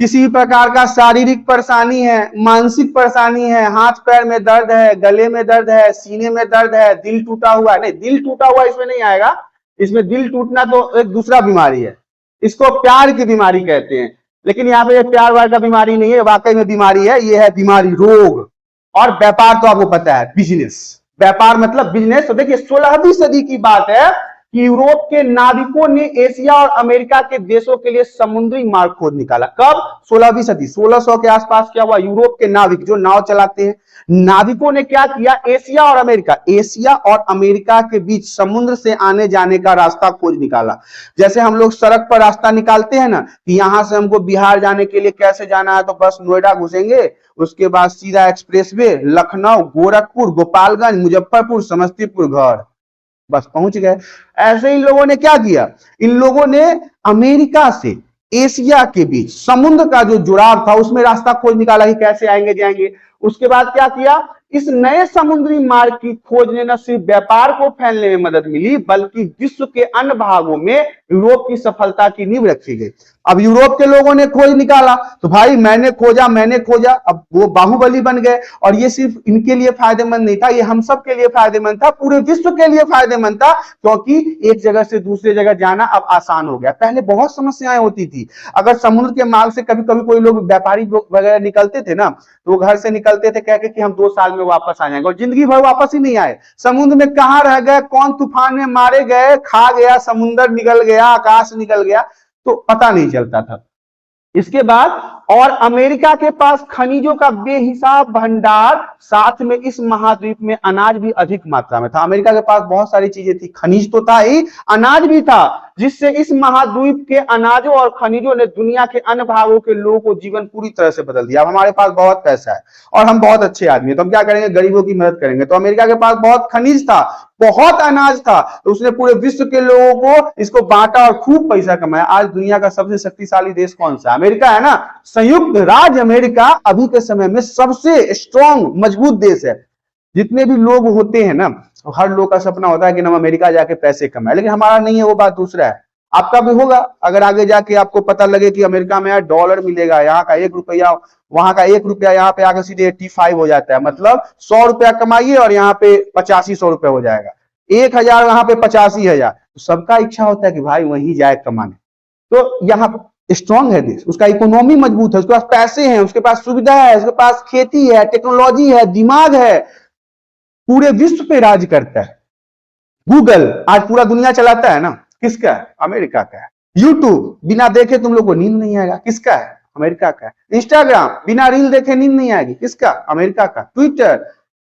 किसी प्रकार का शारीरिक परेशानी है, मानसिक परेशानी है, हाथ पैर में दर्द है, गले में दर्द है, सीने में दर्द है, दिल टूटा हुआ है। नहीं, दिल टूटा हुआ इसमें नहीं आएगा, इसमें दिल टूटना तो एक दूसरा बीमारी है, इसको प्यार की बीमारी कहते हैं। लेकिन यहाँ पे प्यार वार का बीमारी नहीं है, वाकई में बीमारी है, ये है बीमारी, रोग। और व्यापार तो आपको पता है, बिजनेस, व्यापार मतलब बिजनेस। तो देखिए 16वीं सदी की बात है कि यूरोप के नाविकों ने एशिया और अमेरिका के देशों के लिए समुद्री मार्ग खोज निकाला। कब? 16वीं सदी, 1600 के आसपास क्या हुआ? यूरोप के नाविक जो नाव चलाते हैं, नाविकों ने क्या किया? एशिया और अमेरिका, एशिया और अमेरिका के बीच समुद्र से आने जाने का रास्ता खोज निकाला। जैसे हम लोग सड़क पर रास्ता निकालते हैं ना कि यहां से हमको बिहार जाने के लिए कैसे जाना है, तो बस नोएडा घुसेंगे, उसके बाद सीधा एक्सप्रेसवे, लखनऊ, गोरखपुर, गोपालगंज, मुजफ्फरपुर, समस्तीपुर, घर, बस पहुंच गए। ऐसे इन लोगों ने क्या किया? इन लोगों ने अमेरिका से एशिया के बीच समुद्र का जो जुड़ाव था उसमें रास्ता खोज निकाला कि कैसे आएंगे जाएंगे। उसके बाद क्या किया? इस नए समुद्री मार्ग की खोज ने न सिर्फ व्यापार को फैलने में मदद मिली बल्कि विश्व के अन्य भागों में यूरोप की सफलता की नींव रखी गई। अब यूरोप के लोगों ने खोज निकाला तो भाई मैंने खोजा, अब वो बाहुबली बन गए। और ये सिर्फ इनके लिए फायदेमंद नहीं था, ये हम सब के लिए फायदेमंद था, पूरे विश्व के लिए फायदेमंद था, क्योंकि एक जगह से दूसरी जगह जाना अब आसान हो गया। पहले बहुत समस्याएं होती थी। अगर समुद्र के मार्ग से कभी कभी कोई लोग व्यापारी वगैरह निकलते थे ना, तो वो घर से निकलते थे कह के कि हम 2 साल में वापस आ जाएंगे, और जिंदगी भर वापस ही नहीं आए। समुद्र में कहां रह गए, कौन तूफान में मारे गए, खा गया, समुद्र निकल गया, आकाश निकल गया, तो पता नहीं चलता था। इसके बाद और अमेरिका के पास खनिजों का बेहिसाब भंडार, साथ में इस महाद्वीप में अनाज भी अधिक मात्रा में था। अमेरिका के पास बहुत सारी चीजें थी, खनिज तो था ही, अनाज भी था, जिससे इस महाद्वीप के अनाजों और खनिजों ने दुनिया के अन्य भागों के लोगों को जीवन पूरी तरह से बदल दिया। अब हमारे पास बहुत पैसा है और हम बहुत अच्छे आदमी हैं, तो हम क्या करेंगे, गरीबों की मदद करेंगे। तो अमेरिका के पास बहुत खनिज था, बहुत अनाज था, तो उसने पूरे विश्व के लोगों को इसको बांटा और खूब पैसा कमाया। आज दुनिया का सबसे शक्तिशाली देश कौन सा? अमेरिका है ना। संयुक्त राज्य अमेरिका अभी के समय में सबसे स्ट्रॉन्ग मजबूत देश है। जितने भी लोग होते हैं ना, हर लोग का सपना होता है कि हम अमेरिका जाके पैसे कमाए, लेकिन हमारा नहीं है, वो बात दूसरा है। आपका भी होगा अगर आगे जाके आपको पता लगे कि अमेरिका में $1 मिलेगा, यहाँ का 1 रुपया, वहां का 1 रुपया यहाँ पे आकर सीधे 85 हो जाता है। मतलब 100 रुपया कमाइए और यहाँ पे 8500 रुपया हो जाएगा, 1000 वहां पे 85,000। तो सबका इच्छा होता है कि भाई वहीं जाए कमाने। तो यहाँ स्ट्रांग है देश, उसका इकोनॉमी मजबूत है, उसके पास पैसे हैं, उसके पास सुविधा है, उसके पास खेती है, टेक्नोलॉजी है, दिमाग है, पूरे विश्व पे राज करता है। गूगल आज पूरा दुनिया चलाता है ना, किसका है? अमेरिका का है। यूट्यूब बिना देखे तुम लोग को नींद नहीं आएगा, किसका है? अमेरिका का है। इंस्टाग्राम बिना रील देखे नींद नहीं आएगी, किसका? अमेरिका का। ट्विटर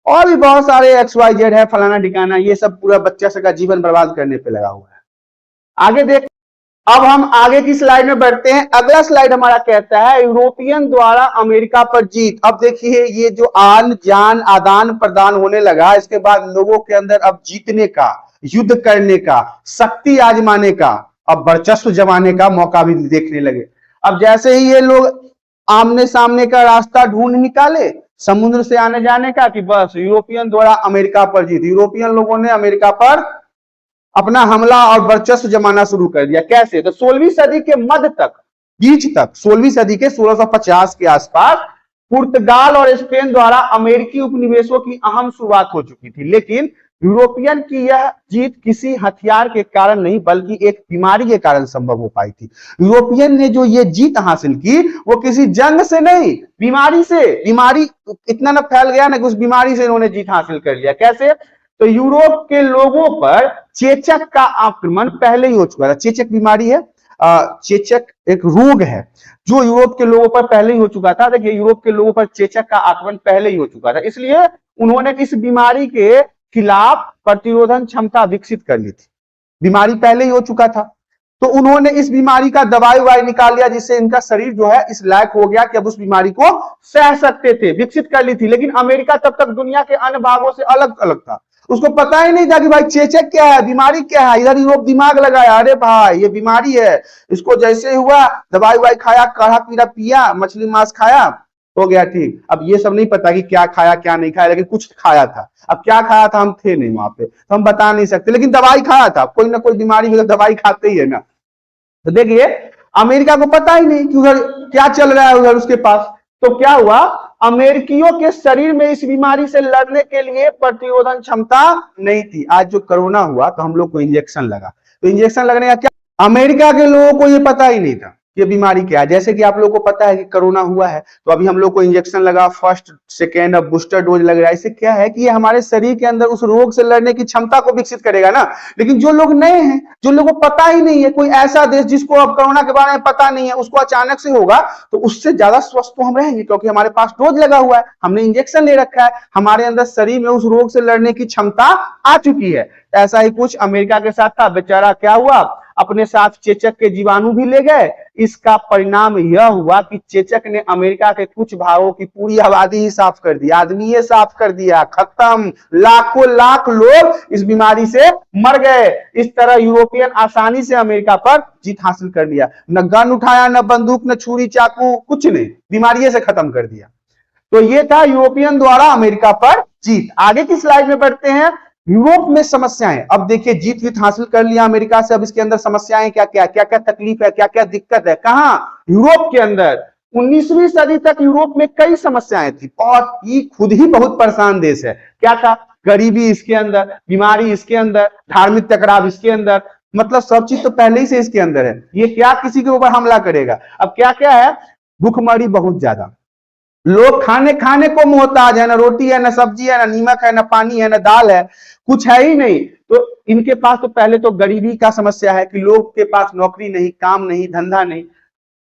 और भी बहुत सारे XYZ है, फलाना ठिकाना, ये सब पूरा बच्चा से का जीवन बर्बाद करने पे लगा हुआ है। आगे देख, अब हम आगे की स्लाइड में बढ़ते हैं। अगला स्लाइड हमारा कहता है यूरोपियन द्वारा अमेरिका पर जीत। अब देखिए ये जो आन जान आदान प्रदान होने लगा, इसके बाद लोगों के अंदर अब जीतने का, युद्ध करने का, शक्ति आजमाने का, अब वर्चस्व जमाने का मौका भी देखने लगे। अब जैसे ही ये लोग आमने सामने का रास्ता ढूंढ निकाले समुद्र से आने जाने का, कि बस यूरोपियन द्वारा अमेरिका पर जीत, यूरोपियन लोगों ने अमेरिका पर अपना हमला और वर्चस्व जमाना शुरू कर दिया। कैसे? तो 16वीं सदी के मध्य तक, बीच तक, 16वीं सदी के 1650 के आसपास पुर्तगाल और स्पेन द्वारा अमेरिकी उपनिवेशों की अहम शुरुआत हो चुकी थी। लेकिन यूरोपियन की यह जीत किसी हथियार के कारण नहीं बल्कि एक बीमारी के कारण संभव हो पाई थी। यूरोपियन ने जो ये जीत हासिल की वो किसी जंग से नहीं, बीमारी से। बीमारी इतना न फैल गया ना कि उस बीमारी से इन्होंने जीत हासिल कर लिया। कैसे? तो यूरोप के लोगों पर चेचक का आक्रमण पहले ही हो चुका था। चेचक बीमारी है, चेचक एक रोग है जो यूरोप के लोगों पर पहले ही हो चुका था। देखिए यूरोप के लोगों पर चेचक का आक्रमण पहले ही हो चुका था, इसलिए उन्होंने इस बीमारी के खिलाफ प्रतिरोधन क्षमता विकसित कर ली थी। बीमारी पहले ही हो चुका था तो उन्होंने इस बीमारी का दवाई निकाल लिया, जिससे इनका शरीर जो है इस लायक हो गया कि अब उस बीमारी को सह सकते थे, विकसित कर ली थी। लेकिन अमेरिका तब तक दुनिया के अन्य भागों से अलग अलग था, उसको पता ही नहीं था कि भाई चेचक क्या है, बीमारी क्या है। इधर यूरोप दिमाग लगाया, अरे भाई ये बीमारी है, इसको जैसे हुआ दवाई खाया, काढ़ा पीरा पिया, मछली मांस खाया, हो गया ठीक। अब ये सब नहीं पता कि क्या खाया क्या नहीं खाया, लेकिन कुछ खाया था। अब क्या खाया था हम थे नहीं वहां पे तो हम बता नहीं सकते, लेकिन दवाई खाया था। कोई ना कोई बीमारी में दवाई खाते ही है ना। तो देखिए अमेरिका को पता ही नहीं कि उधर क्या चल रहा है उधर उसके पास। तो क्या हुआ, अमेरिकियों के शरीर में इस बीमारी से लड़ने के लिए प्रतिरोधन क्षमता नहीं थी। आज जो कोरोना हुआ तो हम लोग को इंजेक्शन लगा, तो इंजेक्शन लगने का क्या, अमेरिका के लोगों को ये पता ही नहीं था ये बीमारी क्या है। जैसे कि आप लोगों को पता है कि कोरोना हुआ है तो अभी हम लोग को इंजेक्शन लगा, फर्स्ट सेकेंड अब बूस्टर डोज लग रहा है। इससे क्या है कि ये हमारे शरीर के अंदर उस रोग से लड़ने की क्षमता को विकसित करेगा ना। लेकिन जो लोग नए हैं, जो लोगों को पता ही नहीं है, कोई ऐसा देश जिसको अब कोरोना के बारे में पता नहीं है, उसको अचानक से होगा तो उससे ज्यादा स्वस्थ तो हम रहेंगे, क्योंकि हमारे पास डोज लगा हुआ है, हमने इंजेक्शन ले रखा है, हमारे अंदर शरीर में उस रोग से लड़ने की क्षमता आ चुकी है। ऐसा ही कुछ अमेरिका के साथ था। बेचारा क्या हुआ, अपने साथ चेचक के जीवाणु भी ले गए। इसका परिणाम यह हुआ कि चेचक ने अमेरिका के कुछ भागों की पूरी आबादी ही साफ कर दी, आदमी ये साफ कर दिया, खत्म। लाखों लाख लोग इस बीमारी से मर गए। इस तरह यूरोपियन आसानी से अमेरिका पर जीत हासिल कर लिया। न गन उठाया, न बंदूक, न छुरी चाकू, कुछ नहीं, बीमारी से खत्म कर दिया। तो ये था यूरोपियन द्वारा अमेरिका पर जीत। आगे की स्लाइड में बढ़ते हैं। यूरोप में समस्याएं। अब देखिए जीत वित हासिल कर लिया अमेरिका से, अब इसके अंदर समस्याएं क्या क्या, क्या क्या तकलीफ है, क्या क्या दिक्कत है, कहां, यूरोप के अंदर। 19वीं सदी तक यूरोप में कई समस्याएं थी और ये खुद ही बहुत परेशान देश है। क्या था, गरीबी इसके अंदर, बीमारी इसके अंदर, धार्मिक टकराव इसके अंदर, मतलब सब चीज तो पहले ही से इसके अंदर है। ये क्या किसी के ऊपर हमला करेगा। अब क्या क्या है, भूखमरी बहुत ज्यादा, लोग खाने खाने को मोहताज है, ना रोटी है, ना सब्जी है, ना नीमक है, ना पानी है, ना दाल है, कुछ है ही नहीं। तो इनके पास तो पहले तो गरीबी का समस्या है कि लोग के पास नौकरी नहीं, काम नहीं, धंधा नहीं,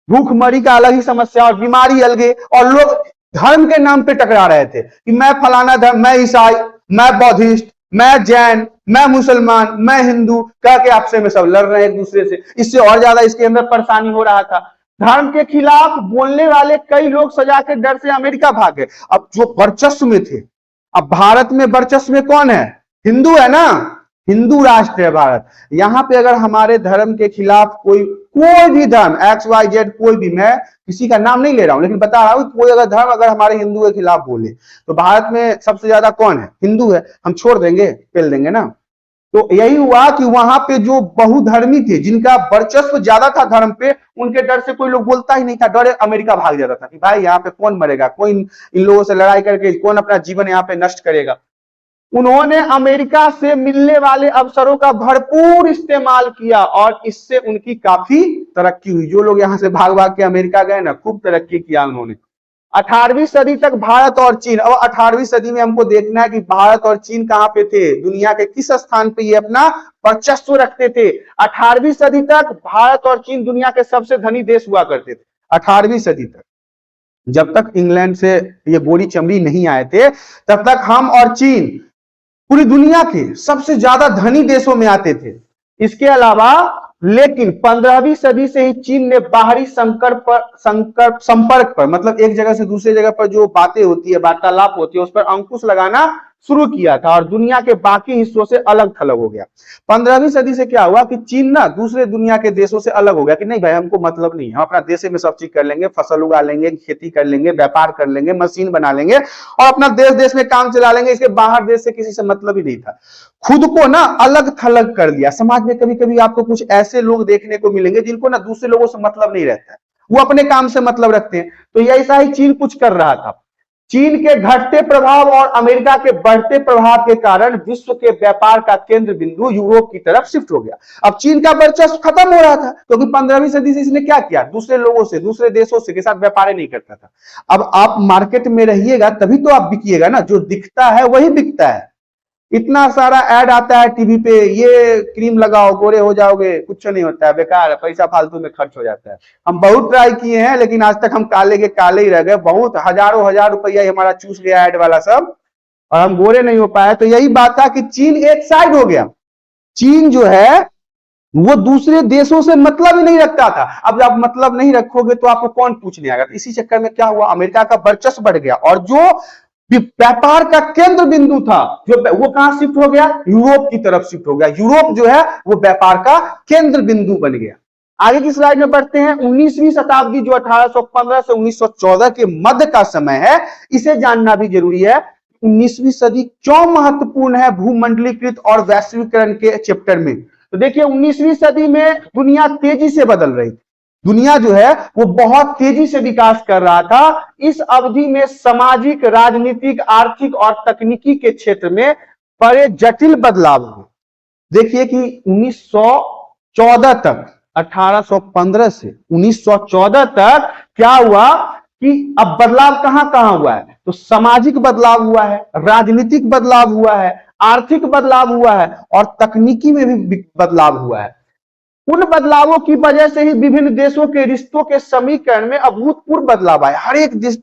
भूखमरी का अलग ही समस्या और बीमारी अलग। और लोग धर्म के नाम पे टकरा रहे थे कि मैं फलाना धर्म, मैं ईसाई, मैं बौद्धिस्ट, मैं जैन, मैं मुसलमान, मैं हिंदू कह के आपसे में सब लड़ रहे हैं एक दूसरे से। इससे और ज्यादा इसके अंदर परेशानी हो रहा था। धर्म के खिलाफ बोलने वाले कई लोग सजा के डर से अमेरिका भागे। अब जो वर्चस्व में थे, अब भारत में वर्चस्व में कौन है, हिंदू है ना, हिंदू राष्ट्र है भारत। यहां पे अगर हमारे धर्म के खिलाफ कोई भी धर्म XYZ, कोई भी, मैं किसी का नाम नहीं ले रहा हूं लेकिन बता रहा हूं, कोई अगर धर्म अगर हमारे हिंदू के खिलाफ बोले तो भारत में सबसे ज्यादा कौन है, हिंदू है, हम छोड़ देंगे, पेल देंगे ना। तो यही हुआ कि वहां पे जो बहुधर्मी थे, जिनका वर्चस्व ज्यादा था धर्म पे, उनके डर से कोई लोग बोलता ही नहीं था, डरे अमेरिका भाग जाता था कि भाई यहाँ पे कौन मरेगा, कोई इन लोगों से लड़ाई करके कौन अपना जीवन यहाँ पे नष्ट करेगा। उन्होंने अमेरिका से मिलने वाले अवसरों का भरपूर इस्तेमाल किया और इससे उनकी काफी तरक्की हुई। जो लोग यहां से भाग भाग के अमेरिका गए ना, खूब तरक्की किया उन्होंने। 18वीं सदी तक भारत और चीन, अब 18वीं सदी में हमको देखना है कि भारत और चीन कहां पे थे, दुनिया के किस स्थान पे ये अपना वर्चस्व रखते थे। 18वीं सदी तक भारत और चीन दुनिया के सबसे धनी देश हुआ करते थे। 18वीं सदी तक, जब तक इंग्लैंड से ये बोरी चमड़ी नहीं आए थे, तब तक हम और चीन पूरी दुनिया के सबसे ज्यादा धनी देशों में आते थे। इसके अलावा लेकिन 15वीं सदी से ही चीन ने बाहरी संपर्क पर, मतलब एक जगह से दूसरी जगह पर जो बातें होती है, वार्तालाप होती है, उस पर अंकुश लगाना शुरू किया था और दुनिया के बाकी हिस्सों से अलग थलग हो गया। 15वीं सदी से क्या हुआ कि चीन ना दूसरे दुनिया के देशों से अलग हो गया कि नहीं भाई, हमको मतलब नहीं, हम अपना देश में सब चीज कर लेंगे, फसल उगा लेंगे, खेती कर लेंगे, व्यापार कर लेंगे, मशीन बना लेंगे और अपना देश देश में काम चला लेंगे, इसके बाहर देश से किसी से मतलब ही नहीं था। खुद को ना अलग थलग कर दिया। समाज में कभी कभी आपको कुछ ऐसे लोग देखने को मिलेंगे जिनको ना दूसरे लोगों से मतलब नहीं रहता है, वो अपने काम से मतलब रखते हैं। तो ऐसा ही चीन कुछ कर रहा था। चीन के घटते प्रभाव और अमेरिका के बढ़ते प्रभाव के कारण विश्व के व्यापार का केंद्र बिंदु यूरोप की तरफ शिफ्ट हो गया। अब चीन का वर्चस्व खत्म हो रहा था क्योंकि 15वीं सदी से इसने क्या किया, दूसरे लोगों से, दूसरे देशों से के साथ व्यापार नहीं करता था। अब आप मार्केट में रहिएगा तभी तो आप बिकिएगा ना, जो दिखता है वही बिकता है। इतना सारा ऐड आता है टीवी पे, ये क्रीम लगाओ गोरे हो जाओगे, कुछ नहीं होता है, बेकार है, पैसा फालतू में खर्च हो जाता है। हम बहुत ट्राई किए हैं लेकिन आज तक हम काले के काले ही रह गए, बहुत हजारों हजार रुपया हमारा चूस गया ऐड वाला सब, और हम गोरे नहीं हो पाए। तो यही बात था कि चीन एक साइड हो गया। चीन जो है वो दूसरे देशों से मतलब ही नहीं रखता था। अब आप मतलब नहीं रखोगे तो आपको कौन पूछने आएगा। तो इसी चक्कर में क्या हुआ, अमेरिका का वर्चस्व बढ़ गया और जो व्यापार का केंद्र बिंदु था जो वो कहां शिफ्ट हो गया, यूरोप की तरफ शिफ्ट हो गया। यूरोप जो है वो व्यापार का केंद्र बिंदु बन गया। आगे की स्लाइड में बढ़ते हैं। 19वीं शताब्दी जो 1815 से 1914 के मध्य का समय है, इसे जानना भी जरूरी है। 19वीं सदी क्यों महत्वपूर्ण है भूमंडलीकृत और वैश्वीकरण के चैप्टर में। तो देखिए 19वीं सदी में दुनिया तेजी से बदल रही थी, दुनिया जो है वो बहुत तेजी से विकास कर रहा था। इस अवधि में सामाजिक, राजनीतिक, आर्थिक और तकनीकी के क्षेत्र में बड़े जटिल बदलाव हुए। देखिए कि 1914 तक, 1815 से 1914 तक क्या हुआ कि अब बदलाव कहां कहां हुआ है, तो सामाजिक बदलाव हुआ है, राजनीतिक बदलाव हुआ है, आर्थिक बदलाव हुआ है और तकनीकी में भी बदलाव हुआ है। उन बदलावों की वजह से ही विभिन्न देशों के रिश्तों के समीकरण में अभूतपूर्व बदलाव आए। हर एक देश,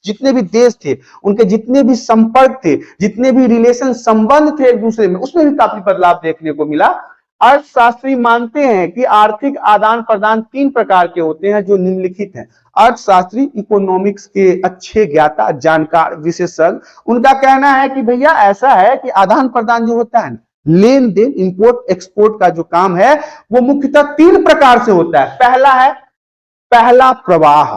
जितने भी देश थे, उनके जितने भी संपर्क थे, जितने भी रिलेशन, संबंध थे एक दूसरे में, उसमें भी काफी बदलाव देखने को मिला। अर्थशास्त्री मानते हैं कि आर्थिक आदान प्रदान 3 प्रकार के होते हैं जो निम्नलिखित हैं। अर्थशास्त्री, इकोनॉमिक्स के अच्छे ज्ञाता, जानकार, विशेषज्ञ, उनका कहना है कि भैया ऐसा है कि आदान प्रदान जो होता है, लेन देन, इंपोर्ट एक्सपोर्ट का जो काम है वो मुख्यतः 3 प्रकार से होता है। पहला है पहला प्रवाह,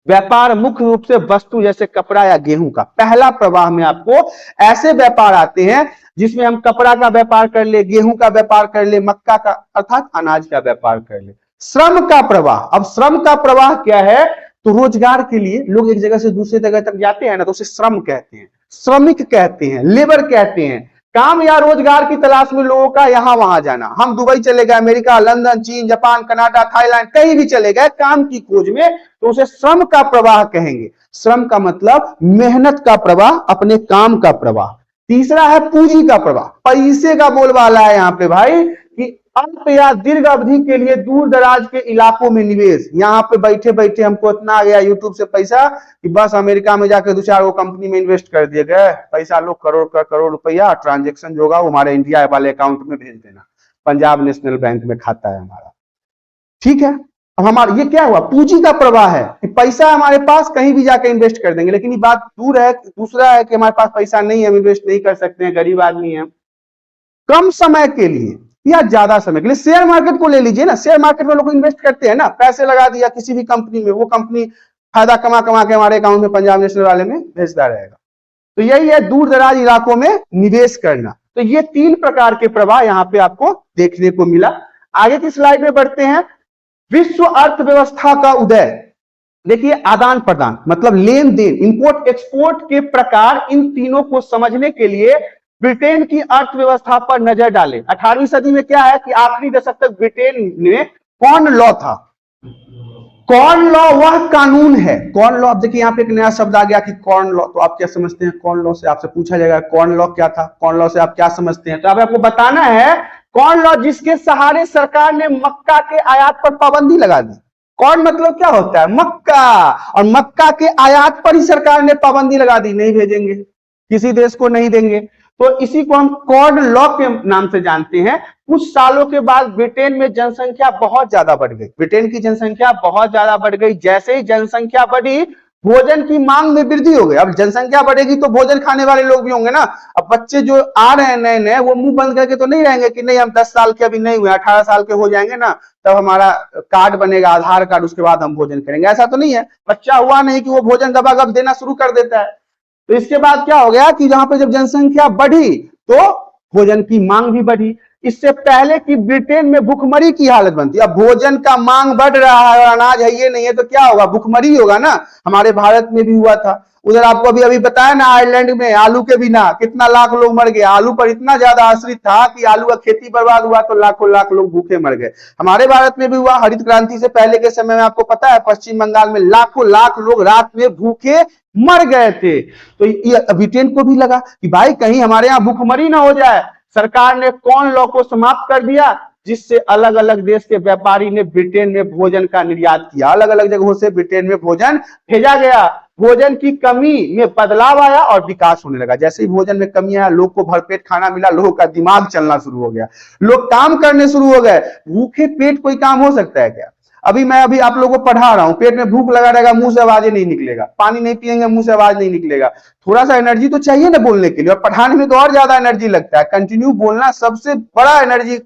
व्यापार मुख्य रूप से वस्तु जैसे कपड़ा या गेहूं का। पहला प्रवाह में आपको ऐसे व्यापार आते हैं जिसमें हम कपड़ा का व्यापार कर ले, गेहूं का व्यापार कर ले, मक्का का अर्थात अनाज का व्यापार कर ले। श्रम का प्रवाह, अब श्रम का प्रवाह क्या है, तो रोजगार के लिए लोग एक जगह से दूसरी जगह तक जाते हैं ना, तो उसे श्रम कहते हैं, श्रमिक कहते हैं, लेबर कहते हैं। काम या रोजगार की तलाश में लोगों का यहां वहां जाना। हम दुबई चले गए, अमेरिका, लंदन, चीन, जापान, कनाडा, थाईलैंड, कहीं भी चले गए काम की खोज में, तो उसे श्रम का प्रवाह कहेंगे। श्रम का मतलब मेहनत का प्रवाह, अपने काम का प्रवाह। तीसरा है पूंजी का प्रवाह, पैसे का बोलबाला है यहाँ पे भाई, कि अल्प या दीर्घ अवधि के लिए दूर दराज के इलाकों में निवेश। यहाँ पे बैठे बैठे हमको इतना आ गया यूट्यूब से पैसा कि बस अमेरिका में जाकर 2-4 वो कंपनी में इन्वेस्ट कर दिए गए, पैसा लोग करोड़ का करोड़ रुपया, ट्रांजेक्शन जो होगा वो हमारे इंडिया वाले अकाउंट में भेज देना, पंजाब नेशनल बैंक में खाता है हमारा। ठीक है, अब हमारा ये क्या हुआ, पूंजी का प्रवाह है कि पैसा हमारे पास कहीं भी जाकर इन्वेस्ट कर देंगे। लेकिन ये बात दूर है, दूसरा है कि हमारे पास पैसा नहीं है, हम इन्वेस्ट नहीं कर सकते हैं, गरीब आदमी है। कम समय के लिए या ज्यादा समय के लिए, शेयर मार्केट को ले लीजिए ना, शेयर मार्केट में लोग इन्वेस्ट करते हैं ना, पैसे लगा दिया किसी भी कंपनी में, वो कंपनी फायदा कमा कमा के हमारे अकाउंट में पंजाब नेशनल वाले में भेजता रहेगा। तो यही है दूर दराज इलाकों में निवेश करना। तो ये 3 प्रकार के प्रवाह यहाँ पे आपको देखने को मिला। आगे की स्लाइड में बढ़ते हैं। विश्व अर्थव्यवस्था का उदय, देखिए आदान प्रदान मतलब लेन देन, इंपोर्ट एक्सपोर्ट के प्रकार, इन तीनों को समझने के लिए ब्रिटेन की अर्थव्यवस्था पर नजर डालें। 18वीं सदी में क्या है कि आखिरी दशक तक ब्रिटेन में कॉर्न लॉ था। कॉर्न लॉ वह कानून है, कॉर्न लॉ, अब देखिए यहाँ पे एक नया शब्द आ गया कि कॉर्न लॉ, तो आप क्या समझते हैं कॉर्न लॉ से, आपसे पूछा जाएगा कॉर्न लॉ क्या था, कॉर्न लॉ से आप क्या समझते हैं, तो अब आपको बताना है कॉर्न लॉ जिसके सहारे सरकार ने मक्का के आयात पर पाबंदी लगा दी। कॉर्न मतलब क्या होता है, मक्का, और मक्का के आयात पर ही सरकार ने पाबंदी लगा दी, नहीं भेजेंगे, किसी देश को नहीं देंगे। तो इसी को हम कॉर्न लॉ के नाम से जानते हैं। कुछ सालों के बाद ब्रिटेन में जनसंख्या बहुत ज्यादा बढ़ गई, ब्रिटेन की जनसंख्या बहुत ज्यादा बढ़ गई। जैसे ही जनसंख्या बढ़ी, भोजन की मांग में वृद्धि हो गई। अब जनसंख्या बढ़ेगी तो भोजन खाने वाले लोग भी होंगे ना। अब बच्चे जो आ रहे हैं नए नए, वो मुंह बंद करके तो नहीं रहेंगे कि नहीं हम 10 साल के अभी नहीं हुए, 18 साल के हो जाएंगे ना तब हमारा कार्ड बनेगा, आधार कार्ड, उसके बाद हम भोजन करेंगे। ऐसा तो नहीं है, बच्चा हुआ नहीं कि वो भोजन गबागब देना शुरू कर देता है। तो इसके बाद क्या हो गया कि जहां पे जब जनसंख्या बढ़ी तो भोजन की मांग भी बढ़ी। इससे पहले कि ब्रिटेन में भूखमरी की हालत बनती। अब भोजन का मांग बढ़ रहा है और अनाज है ये नहीं है तो क्या होगा, भूखमरी होगा ना। हमारे भारत में भी हुआ था, उधर आपको अभी अभी बताया ना, आयरलैंड में आलू के बिना कितना लाख लोग मर गए। आलू पर इतना ज्यादा आश्रित था कि आलू का खेती बर्बाद हुआ तो लाखों लाख लोग भूखे मर गए। हमारे भारत में भी हुआ, हरित क्रांति से पहले के समय में आपको पता है पश्चिम बंगाल में लाखों लाख लोग रात में भूखे मर गए थे। तो ब्रिटेन को भी लगा कि भाई कहीं हमारे यहाँ भूखमरी ना हो जाए। सरकार ने कॉर्न लॉ को समाप्त कर दिया, जिससे अलग अलग देश के व्यापारी ने ब्रिटेन में भोजन का निर्यात किया। अलग अलग जगहों से ब्रिटेन में भोजन भेजा गया। भोजन की कमी में बदलाव आया और विकास होने लगा। जैसे ही भोजन में कमी आया, लोग को भरपेट खाना मिला, लोगों का दिमाग चलना शुरू हो गया, लोग काम करने शुरू हो गए। भूखे पेट कोई काम हो सकता है क्या? अभी मैं आप लोगों को पढ़ा रहा हूं, पेट में भूख लगा रहेगा, मुंह से आवाज नहीं निकलेगा, पानी नहीं पिएंगे मुंह से आवाज नहीं निकलेगा। थोड़ा सा एनर्जी तो चाहिए ना बोलने के लिए, और पढ़ाने में तो और ज्यादा एनर्जी लगता है। कंटिन्यू बोलना सबसे बड़ा एनर्जी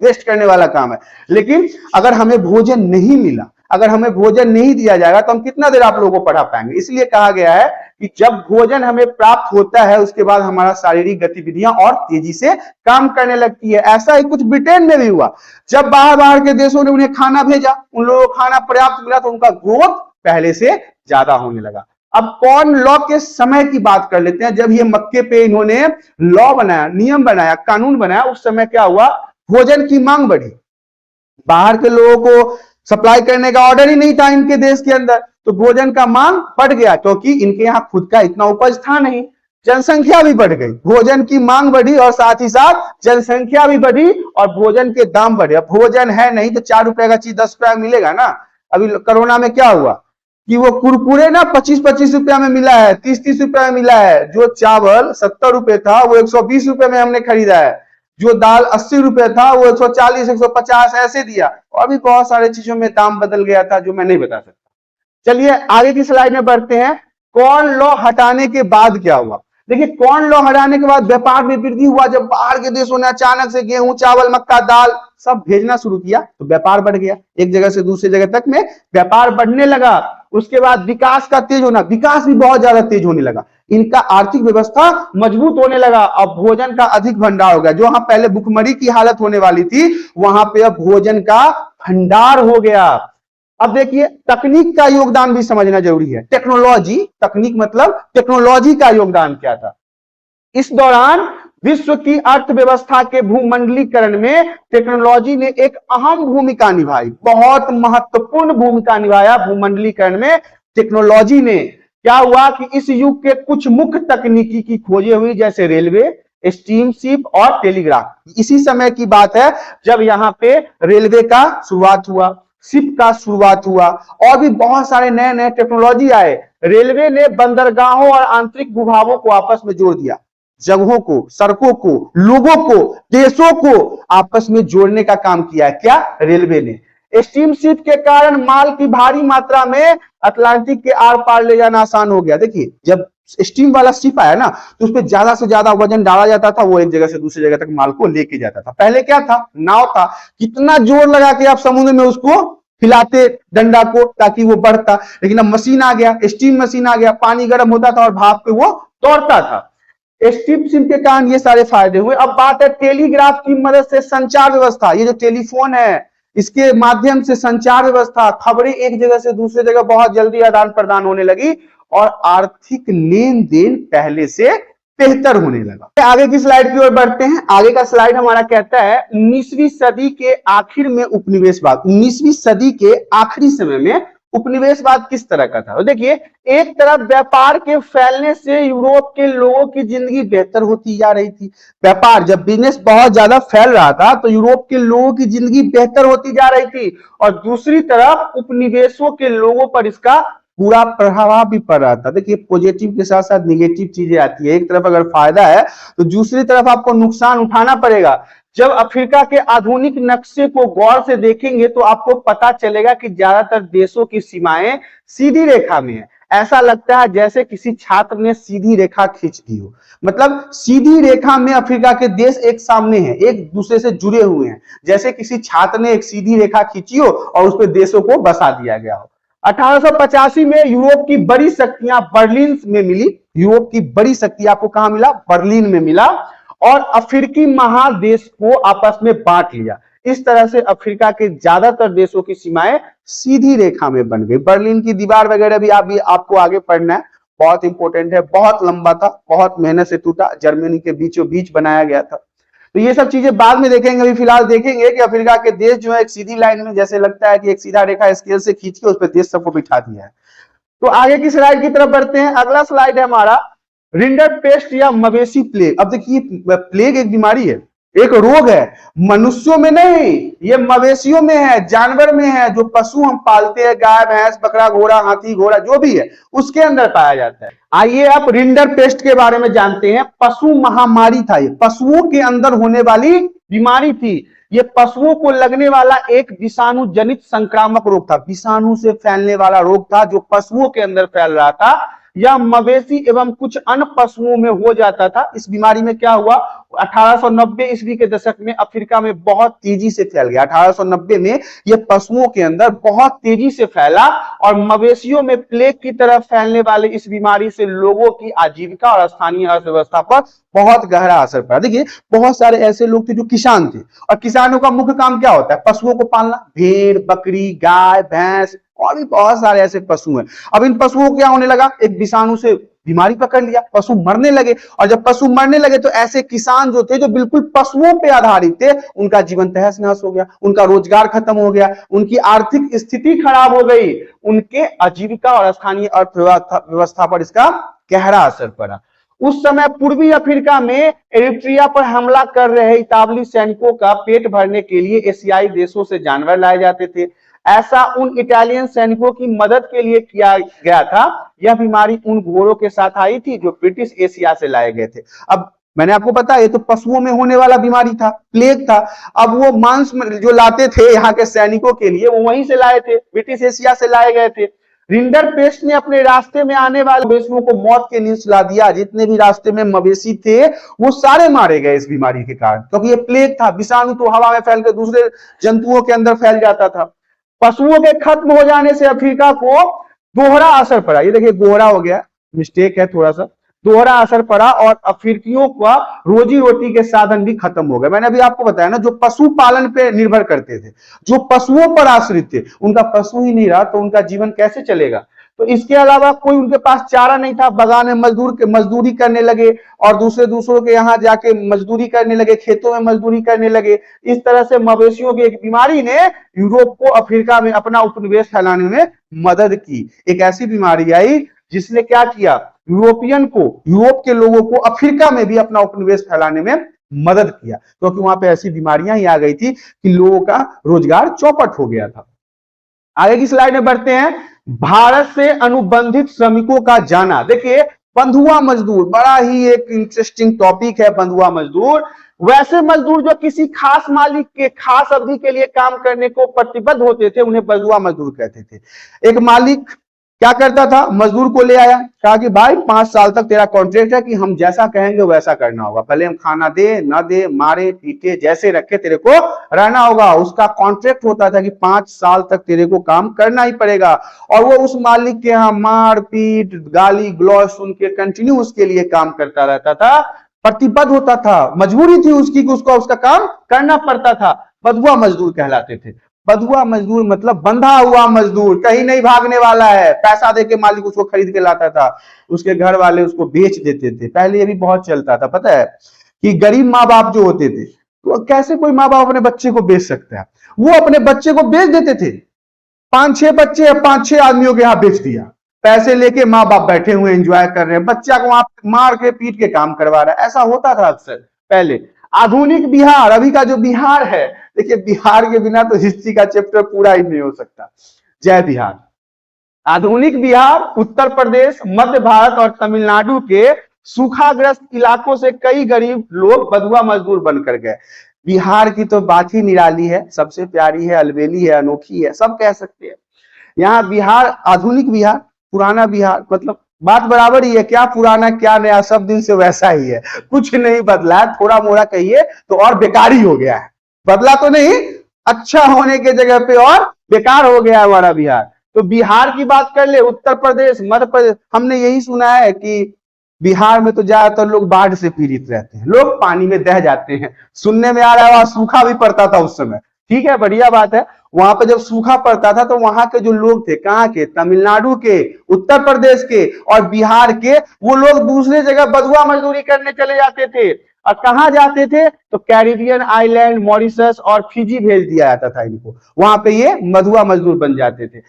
वेस्ट करने वाला काम है। लेकिन अगर हमें भोजन नहीं मिला, अगर हमें भोजन नहीं दिया जाएगा तो हम कितना देर आप लोगों को पढ़ा पाएंगे। इसलिए कहा गया है कि जब भोजन हमें प्राप्त होता है उसके बाद हमारा शारीरिक गतिविधियां और तेजी से काम करने लगती है। ऐसा ही कुछ ब्रिटेन में भी हुआ। जब बाहर बाहर के देशों ने उन्हें खाना भेजा, उन लोगों को खाना पर्याप्त मिला तो उनका ग्रोथ पहले से ज्यादा होने लगा। अब कॉर्न लॉ के समय की बात कर लेते हैं। जब ये मक्के पे इन्होंने लॉ बनाया, नियम बनाया, कानून बनाया, उस समय क्या हुआ, भोजन की मांग बढ़ी। बाहर के लोगों को सप्लाई करने का ऑर्डर ही नहीं था इनके देश के अंदर, तो भोजन का मांग बढ़ गया क्योंकि इनके यहाँ खुद का इतना उपज था नहीं। जनसंख्या भी बढ़ गई, भोजन की मांग बढ़ी और साथ ही साथ जनसंख्या भी बढ़ी और भोजन के दाम बढ़े। अब भोजन है नहीं तो 4 रुपए का चीज 10 रुपए मिलेगा ना। अभी कोरोना में क्या हुआ कि वो कुरकुरे ना 25-25 रुपया में मिला है, 30-30 रुपया में मिला है। जो चावल 70 रुपए था वो 120 रुपए में हमने खरीदा है। जो दाल 80 रुपए था वो 140-150 ऐसे दिया। और भी बहुत सारे चीजों में दाम बदल गया था जो मैं नहीं बता सकता। चलिए आगे की स्लाइड में बढ़ते हैं। कॉर्न लॉ हटाने के बाद क्या हुआ, देखिए कॉर्न लॉ हटाने के बाद व्यापार में वृद्धि हुआ। जब बाहर के देशों ने अचानक से गेहूं, चावल, मक्का, दाल सब भेजना शुरू किया तो व्यापार बढ़ गया। एक जगह से दूसरी जगह तक में व्यापार बढ़ने लगा उसके बाद विकास का तेज होना, विकास भी बहुत ज्यादा तेज होने लगा, इनका आर्थिक व्यवस्था मजबूत होने लगा। अब भोजन का अधिक भंडार हो गया, जो वहां पहले भुखमरी की हालत होने वाली थी वहां पे अब भोजन का भंडार हो गया। अब देखिए तकनीक का योगदान भी समझना जरूरी है। टेक्नोलॉजी, तकनीक मतलब टेक्नोलॉजी का योगदान क्या था इस दौरान। विश्व की अर्थव्यवस्था के भूमंडलीकरण में टेक्नोलॉजी ने एक अहम भूमिका निभाई, बहुत महत्वपूर्ण भूमिका निभाया भूमंडलीकरण में टेक्नोलॉजी ने। क्या हुआ कि इस युग के कुछ मुख्य तकनीकी की खोजें हुई, जैसे रेलवे, स्टीमशिप और टेलीग्राफ। इसी समय की बात है जब यहां पे रेलवे का शुरुआत हुआ, शिप का शुरुआत हुआ, और भी बहुत सारे नए नए टेक्नोलॉजी आए। रेलवे ने बंदरगाहों और आंतरिक भूभागों को आपस में जोड़ दिया, जगहों को, सड़कों को, लोगों को, देशों को आपस में जोड़ने का काम किया है क्या, रेलवे ने। स्टीमशिप के कारण माल की भारी मात्रा में अटलांटिक के आर पार ले जाना आसान हो गया। देखिए जब स्टीम वाला शिप आया ना तो उसपे ज्यादा से ज्यादा वजन डाला जाता था, वो एक जगह से दूसरी जगह तक माल को लेके जाता था। पहले क्या था, नाव था, कितना जोर लगा के आप समुद्र में उसको हिलाते डंडा को ताकि वो बढ़ता, लेकिन अब मशीन आ गया, स्टीम मशीन आ गया, पानी गर्म होता था और भाप पे वो दौड़ता था। स्टीमशिप के कारण ये सारे फायदे हुए। अब बात है टेलीग्राफ की मदद से संचार व्यवस्था, ये जो टेलीफोन है इसके माध्यम से संचार व्यवस्था, खबरें एक जगह से दूसरी जगह बहुत जल्दी आदान प्रदान होने लगी और आर्थिक लेन देन पहले से बेहतर होने लगा। आगे की स्लाइड की ओर बढ़ते हैं। आगे का स्लाइड हमारा कहता है 19वीं सदी के आखिर में उपनिवेशवाद। 19वीं सदी के आखिरी समय में उपनिवेशवाद किस तरह का था, तो देखिए एक तरफ व्यापार के फैलने से यूरोप के लोगों की जिंदगी बेहतर होती जा रही थी। व्यापार, जब बिजनेस बहुत ज्यादा फैल रहा था तो यूरोप के लोगों की जिंदगी बेहतर होती जा रही थी, और दूसरी तरफ उपनिवेशों के लोगों पर इसका बुरा प्रभाव भी पड़ रहा था। देखिए पॉजिटिव के साथ साथ निगेटिव चीजें आती है। एक तरफ अगर फायदा है तो दूसरी तरफ आपको नुकसान उठाना पड़ेगा। जब अफ्रीका के आधुनिक नक्शे को गौर से देखेंगे तो आपको पता चलेगा कि ज्यादातर देशों की सीमाएं सीधी रेखा में है। ऐसा लगता है जैसे किसी छात्र ने सीधी रेखा खींच दी हो, मतलब सीधी रेखा में अफ्रीका के देश एक सामने हैं, एक दूसरे से जुड़े हुए हैं, जैसे किसी छात्र ने एक सीधी रेखा खींची हो और उस पर देशों को बसा दिया गया हो। 1885 में यूरोप की बड़ी शक्तियां बर्लिन में मिली। यूरोप की बड़ी शक्ति आपको कहां मिला, बर्लिन में मिला, और अफ्रीकी महादेश को आपस में बांट लिया। इस तरह से अफ्रीका के ज्यादातर देशों की सीमाएं सीधी रेखा में बन गई। बर्लिन की दीवार वगैरह भी आपको आगे पढ़ना है, बहुत इंपॉर्टेंट है, बहुत लंबा था, बहुत मेहनत से टूटा, जर्मनी के बीचों बीच बनाया गया था। तो ये सब चीजें बाद में देखेंगे, अभी फिलहाल देखेंगे कि अफ्रीका के देश जो है एक सीधी लाइन में, जैसे लगता है कि एक सीधा रेखा स्केल से खींच के उस पर देश सबको बिठा दिया है। तो आगे की स्लाइड की तरफ बढ़ते हैं। अगला स्लाइड है हमारा रिंडर पेस्ट या मवेशी प्लेग। अब देखिए प्लेग एक बीमारी है, एक रोग है, मनुष्यों में नहीं, ये मवेशियों में है, जानवर में है, जो पशु हम पालते हैं, गाय भैंस बकरा घोड़ा हाथी घोड़ा जो भी है उसके अंदर पाया जाता है। आइए आप रिंडर पेस्ट के बारे में जानते हैं। पशु महामारी था, ये पशुओं के अंदर होने वाली बीमारी थी। ये पशुओं को लगने वाला एक विषाणु जनित संक्रामक रोग था, विषाणु से फैलने वाला रोग था जो पशुओं के अंदर फैल रहा था। यह मवेशी एवं कुछ अन्य पशुओं में हो जाता था। इस बीमारी में क्या हुआ, 1890 ईस्वी के दशक में अफ्रीका में बहुत तेजी से फैल गया। 1890 में यह पशुओं के अंदर बहुत तेजी से फैला और मवेशियों में प्लेग की तरह फैलने वाले इस बीमारी से लोगों की आजीविका और स्थानीय अर्थव्यवस्था पर बहुत गहरा असर पड़ा। देखिए बहुत सारे ऐसे लोग थे जो किसान थे, और किसानों का मुख्य काम क्या होता है, पशुओं को पालना, भेड़ बकरी गाय भैंस और भी बहुत सारे ऐसे पशु हैं। अब इन पशुओं को क्या होने लगा, एक विषाणु से बीमारी पकड़ लिया, पशु मरने लगे, और जब पशु मरने लगे तो ऐसे किसान जो थे जो बिल्कुल पशुओं पे आधारित थे उनका जीवन तहस नहस हो गया, उनका रोजगार खत्म हो गया, उनकी आर्थिक स्थिति खराब हो गई, उनके आजीविका और स्थानीय अर्थव्यवस्था पर इसका गहरा असर पड़ा। उस समय पूर्वी अफ्रीका में एरिट्रिया पर हमला कर रहे इतालवी सैनिकों का पेट भरने के लिए एशियाई देशों से जानवर लाए जाते थे। ऐसा उन इटालियन सैनिकों की मदद के लिए किया गया था। यह बीमारी उन घोड़ों के साथ आई थी जो ब्रिटिश एशिया से लाए गए थे। अब मैंने आपको बताया ये तो पशुओं में होने वाला बीमारी था, प्लेग था। अब वो मांस जो लाते थे यहाँ के सैनिकों के लिए वो वहीं से लाए थे, ब्रिटिश एशिया से लाए गए थे। रिंडर पेस्ट ने अपने रास्ते में आने वाले मवेशियों को मौत के नीच ला दिया। जितने भी रास्ते में मवेशी थे वो सारे मारे गए इस बीमारी के कारण, क्योंकि ये प्लेग था। विषाणु तो हवा में फैल कर दूसरे जंतुओं के अंदर फैल जाता था। पशुओं के खत्म हो जाने से अफ्रीका को दोहरा असर पड़ा, ये देखिए गोहरा हो गया, मिस्टेक है थोड़ा सा, दोहरा असर पड़ा और अफ्रीकियों का रोजी रोटी के साधन भी खत्म हो गए। मैंने अभी आपको बताया ना, जो पशुपालन पे निर्भर करते थे, जो पशुओं पर आश्रित थे, उनका पशु ही नहीं रहा तो उनका जीवन कैसे चलेगा। तो इसके अलावा कोई उनके पास चारा नहीं था, बगान में मजदूरी करने लगे और दूसरों के यहाँ जाके मजदूरी करने लगे, खेतों में मजदूरी करने लगे। इस तरह से मवेशियों की एक बीमारी ने यूरोप को अफ्रीका में अपना उपनिवेश फैलाने में मदद की। एक ऐसी बीमारी आई जिसने क्या किया, यूरोप के लोगों को अफ्रीका में भी अपना उपनिवेश फैलाने में मदद किया, क्योंकि वहां पे ऐसी बीमारियां ही आ गई थी कि लोगों का रोजगार चौपट हो गया था। आगे की स्लाइड में बढ़ते हैं। भारत से अनुबंधित श्रमिकों का जाना। देखिए बंधुआ मजदूर बड़ा ही एक इंटरेस्टिंग टॉपिक है। बंधुआ मजदूर वैसे मजदूर जो किसी खास मालिक के खास अवधि के लिए काम करने को प्रतिबद्ध होते थे, उन्हें बंधुआ मजदूर कहते थे। एक मालिक क्या करता था, मजदूर को ले आया, कहा कि भाई 5 साल तक तेरा कॉन्ट्रैक्ट है कि हम जैसा कहेंगे वैसा करना होगा, भले हम खाना दे ना दे, मारे पीटे, जैसे रखे तेरे को रहना होगा। उसका कॉन्ट्रैक्ट होता था कि 5 साल तक तेरे को काम करना ही पड़ेगा। और वो उस मालिक के यहाँ मार पीट गाली गलौज सुन के कंटिन्यू उसके लिए काम करता रहता था, प्रतिबद्ध होता था, मजबूरी थी उसकी कि उसको उसका काम करना पड़ता था। बंधुआ मजदूर कहलाते थे। बंधुआ मजदूर मतलब बंधा हुआ मजदूर, कहीं नहीं भागने वाला है, पैसा देके मालिक उसको खरीद के लाता था, उसके घर वाले उसको बेच देते थे। पहले ये भी बहुत चलता था, पता है कि गरीब माँ बाप जो होते थे, तो कैसे कोई माँ बाप अपने बच्चे को बेच सकता है, वो अपने बच्चे को बेच देते थे। 5-6 बच्चे या 5-6 आदमियों के यहाँ बेच दिया, पैसे लेके माँ बाप बैठे हुए एंजॉय कर रहे हैं, बच्चा को वहां मार के पीट के काम करवा रहा है। ऐसा होता था अक्सर पहले। आधुनिक बिहार, अभी का जो बिहार है, देखिए बिहार के बिना तो हिस्ट्री का चैप्टर पूरा ही नहीं हो सकता। जय बिहार। आधुनिक बिहार उत्तर प्रदेश, मध्य भारत और तमिलनाडु के सूखाग्रस्त इलाकों से कई गरीब लोग बंधुआ मजदूर बनकर गए। बिहार की तो बात ही निराली है, सबसे प्यारी है, अलबेली है, अनोखी है, सब कह सकते हैं। यहाँ बिहार, आधुनिक बिहार, पुराना बिहार, मतलब बात बराबर ही है, क्या पुराना क्या नया, सब दिन से वैसा ही है, कुछ नहीं बदला है। थोड़ा मोड़ा कहिए तो और बेकार ही हो गया है, बदला तो नहीं, अच्छा होने के जगह पे और बेकार हो गया हमारा बिहार। तो बिहार की बात कर ले, उत्तर प्रदेश, मध्य प्रदेश, हमने यही सुना है कि बिहार में तो ज्यादातर लोग बाढ़ से पीड़ित रहते हैं, लोग पानी में दह जाते हैं। सुनने में आ रहा है वहां सूखा भी पड़ता था उस समय, ठीक है, बढ़िया बात है। वहां पे जब सूखा पड़ता था तो वहां के जो लोग थे, कहाँ के, तमिलनाडु के, उत्तर प्रदेश के और बिहार के, वो लोग दूसरे जगह बंधुआ मजदूरी करने चले जाते थे। और कहाँ जाते थे, तो कैरिबियन आइलैंड, मॉरिशस और फिजी भेज दिया जाता था इनको, वहां पे ये बंधुआ मजदूर बन जाते थे।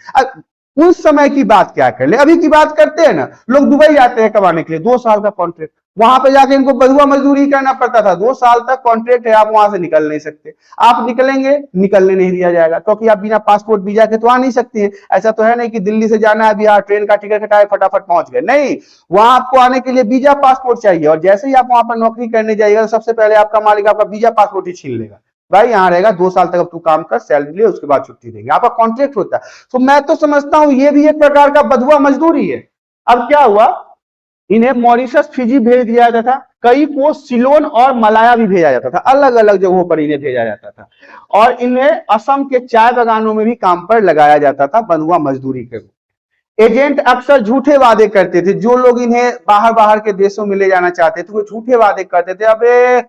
उस समय की बात क्या कर ले, अभी की बात करते हैं ना, लोग दुबई जाते हैं कमाने के लिए, 2 साल का कॉन्ट्रैक्ट, वहां पे जाके इनको बंधुआ मजदूरी करना पड़ता था। 2 साल तक कॉन्ट्रैक्ट है, आप वहां से निकल नहीं सकते। आप निकलेंगे, निकलने नहीं दिया जाएगा, क्योंकि आप बिना पासपोर्ट वीजा के तो आ नहीं सकते हैं। ऐसा तो है नहीं कि दिल्ली से जाना है बिहार, ट्रेन का टिकट कटाए फटाफट पहुंच गए, नहीं, वहां आपको आने के लिए वीजा पासपोर्ट चाहिए। और जैसे ही आप वहां पर नौकरी करने जाइएगा तो सबसे पहले आपका मालिक आपका वीजा पासपोर्ट ही छीन लेगा, भाई यहाँ रहेगा 2 साल तक, अब तू काम कर, सैलरी ले, उसके बाद छुट्टी देंगे, आपका कॉन्ट्रैक्ट होता है। तो मैं तो समझता हूं ये भी एक प्रकार का बंधुआ मजदूरी है। अब क्या हुआ, इन्हें मॉरिशस, फिजी भेज दिया जाता था, कई को सिलोन और मलाया भी भेजा जाता था, अलग अलग जगहों पर इन्हें भेजा जाता था। और इन्हें असम के चाय बागानों में भी काम पर लगाया जाता था बंधुआ मजदूरी के रूप। एजेंट अक्सर झूठे वादे करते थे, जो लोग इन्हें बाहर बाहर के देशों में ले जाना चाहते थे वो झूठे वादे करते थे, अबे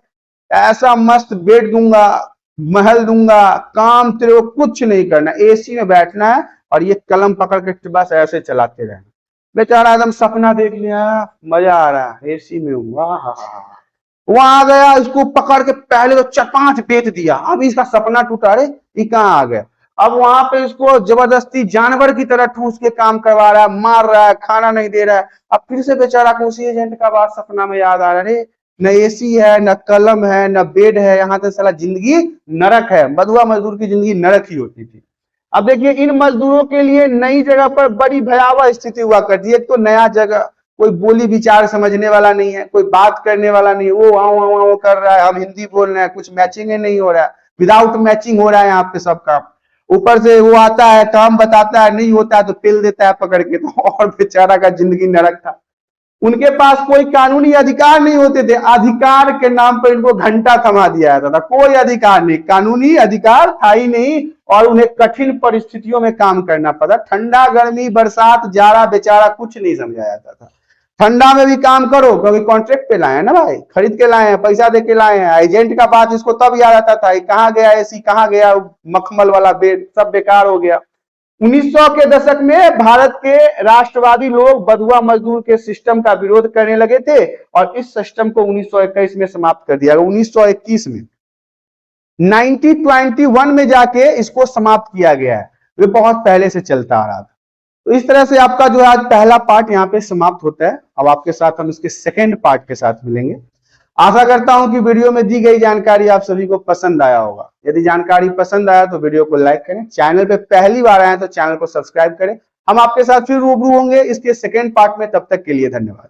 ऐसा मस्त बेड दूंगा, महल दूंगा, काम तेरे को कुछ नहीं करना, एसी में बैठना है और ये कलम पकड़ के बस ऐसे चलाते रहना। बेचारा एकदम सपना देख लिया, मजा आ रहा है, एसी में हुआ, वहां आ गया, इसको पकड़ के पहले तो 4-5 बेच दिया, अब इसका सपना टूटा, रे ये कहाँ आ गया। अब वहां पे इसको जबरदस्ती जानवर की तरह ठूस के काम करवा रहा है, मार रहा है, खाना नहीं दे रहा है। अब फिर से बेचारा को उसी एजेंट का बात सपना में याद आ रहा है, न एसी है, न कलम है, न बेड है, यहाँ तो साला जिंदगी नरक है। बंधुआ मजदूर की जिंदगी नरक ही होती थी। अब देखिए इन मजदूरों के लिए नई जगह पर बड़ी भयावह स्थिति हुआ करती है। एक तो नया जगह, कोई बोली विचार समझने वाला नहीं है, कोई बात करने वाला नहीं है, वो आओ कर रहा है, हम हिंदी बोल रहे हैं, कुछ मैचिंग नहीं हो रहा है, विदाउट मैचिंग हो रहा है यहाँ पे सब काम। ऊपर से वो आता है, काम बताता है, नहीं होता है तो पिल देता है पकड़ के, तो और बेचारा का जिंदगी नरक था। उनके पास कोई कानूनी अधिकार नहीं होते थे, अधिकार के नाम पर इनको घंटा थमा दिया जाता था। कोई अधिकार नहीं, कानूनी अधिकार था ही नहीं, और उन्हें कठिन परिस्थितियों में काम करना पड़ा। ठंडा, गर्मी, बरसात, जाड़ा, बेचारा कुछ नहीं समझा जाता था। ठंडा में भी काम करो क्योंकि कॉन्ट्रैक्ट पे लाए हैं ना भाई, खरीद के लाए हैं, पैसा दे के लाए हैं। एजेंट का बात इसको तब याद आता था, कहाँ गया एसी, कहाँ गया मखमल वाला बेड, सब बेकार हो गया। 1900 के दशक में भारत के राष्ट्रवादी लोग बधुआ मजदूर के सिस्टम का विरोध करने लगे थे, और इस सिस्टम को 1921 में समाप्त कर दिया। 1921 में 1921 में जाके इसको समाप्त किया गया है, वे बहुत पहले से चलता आ रहा था। तो इस तरह से आपका जो आज पहला पार्ट यहाँ पे समाप्त होता है। अब आपके साथ हम इसके सेकेंड पार्ट के साथ मिलेंगे। आशा करता हूं कि वीडियो में दी गई जानकारी आप सभी को पसंद आया होगा। यदि जानकारी पसंद आया तो वीडियो को लाइक करें, चैनल पे पहली बार आए तो चैनल को सब्सक्राइब करें। हम आपके साथ फिर रूबरू होंगे इसके सेकेंड पार्ट में, तब तक के लिए धन्यवाद।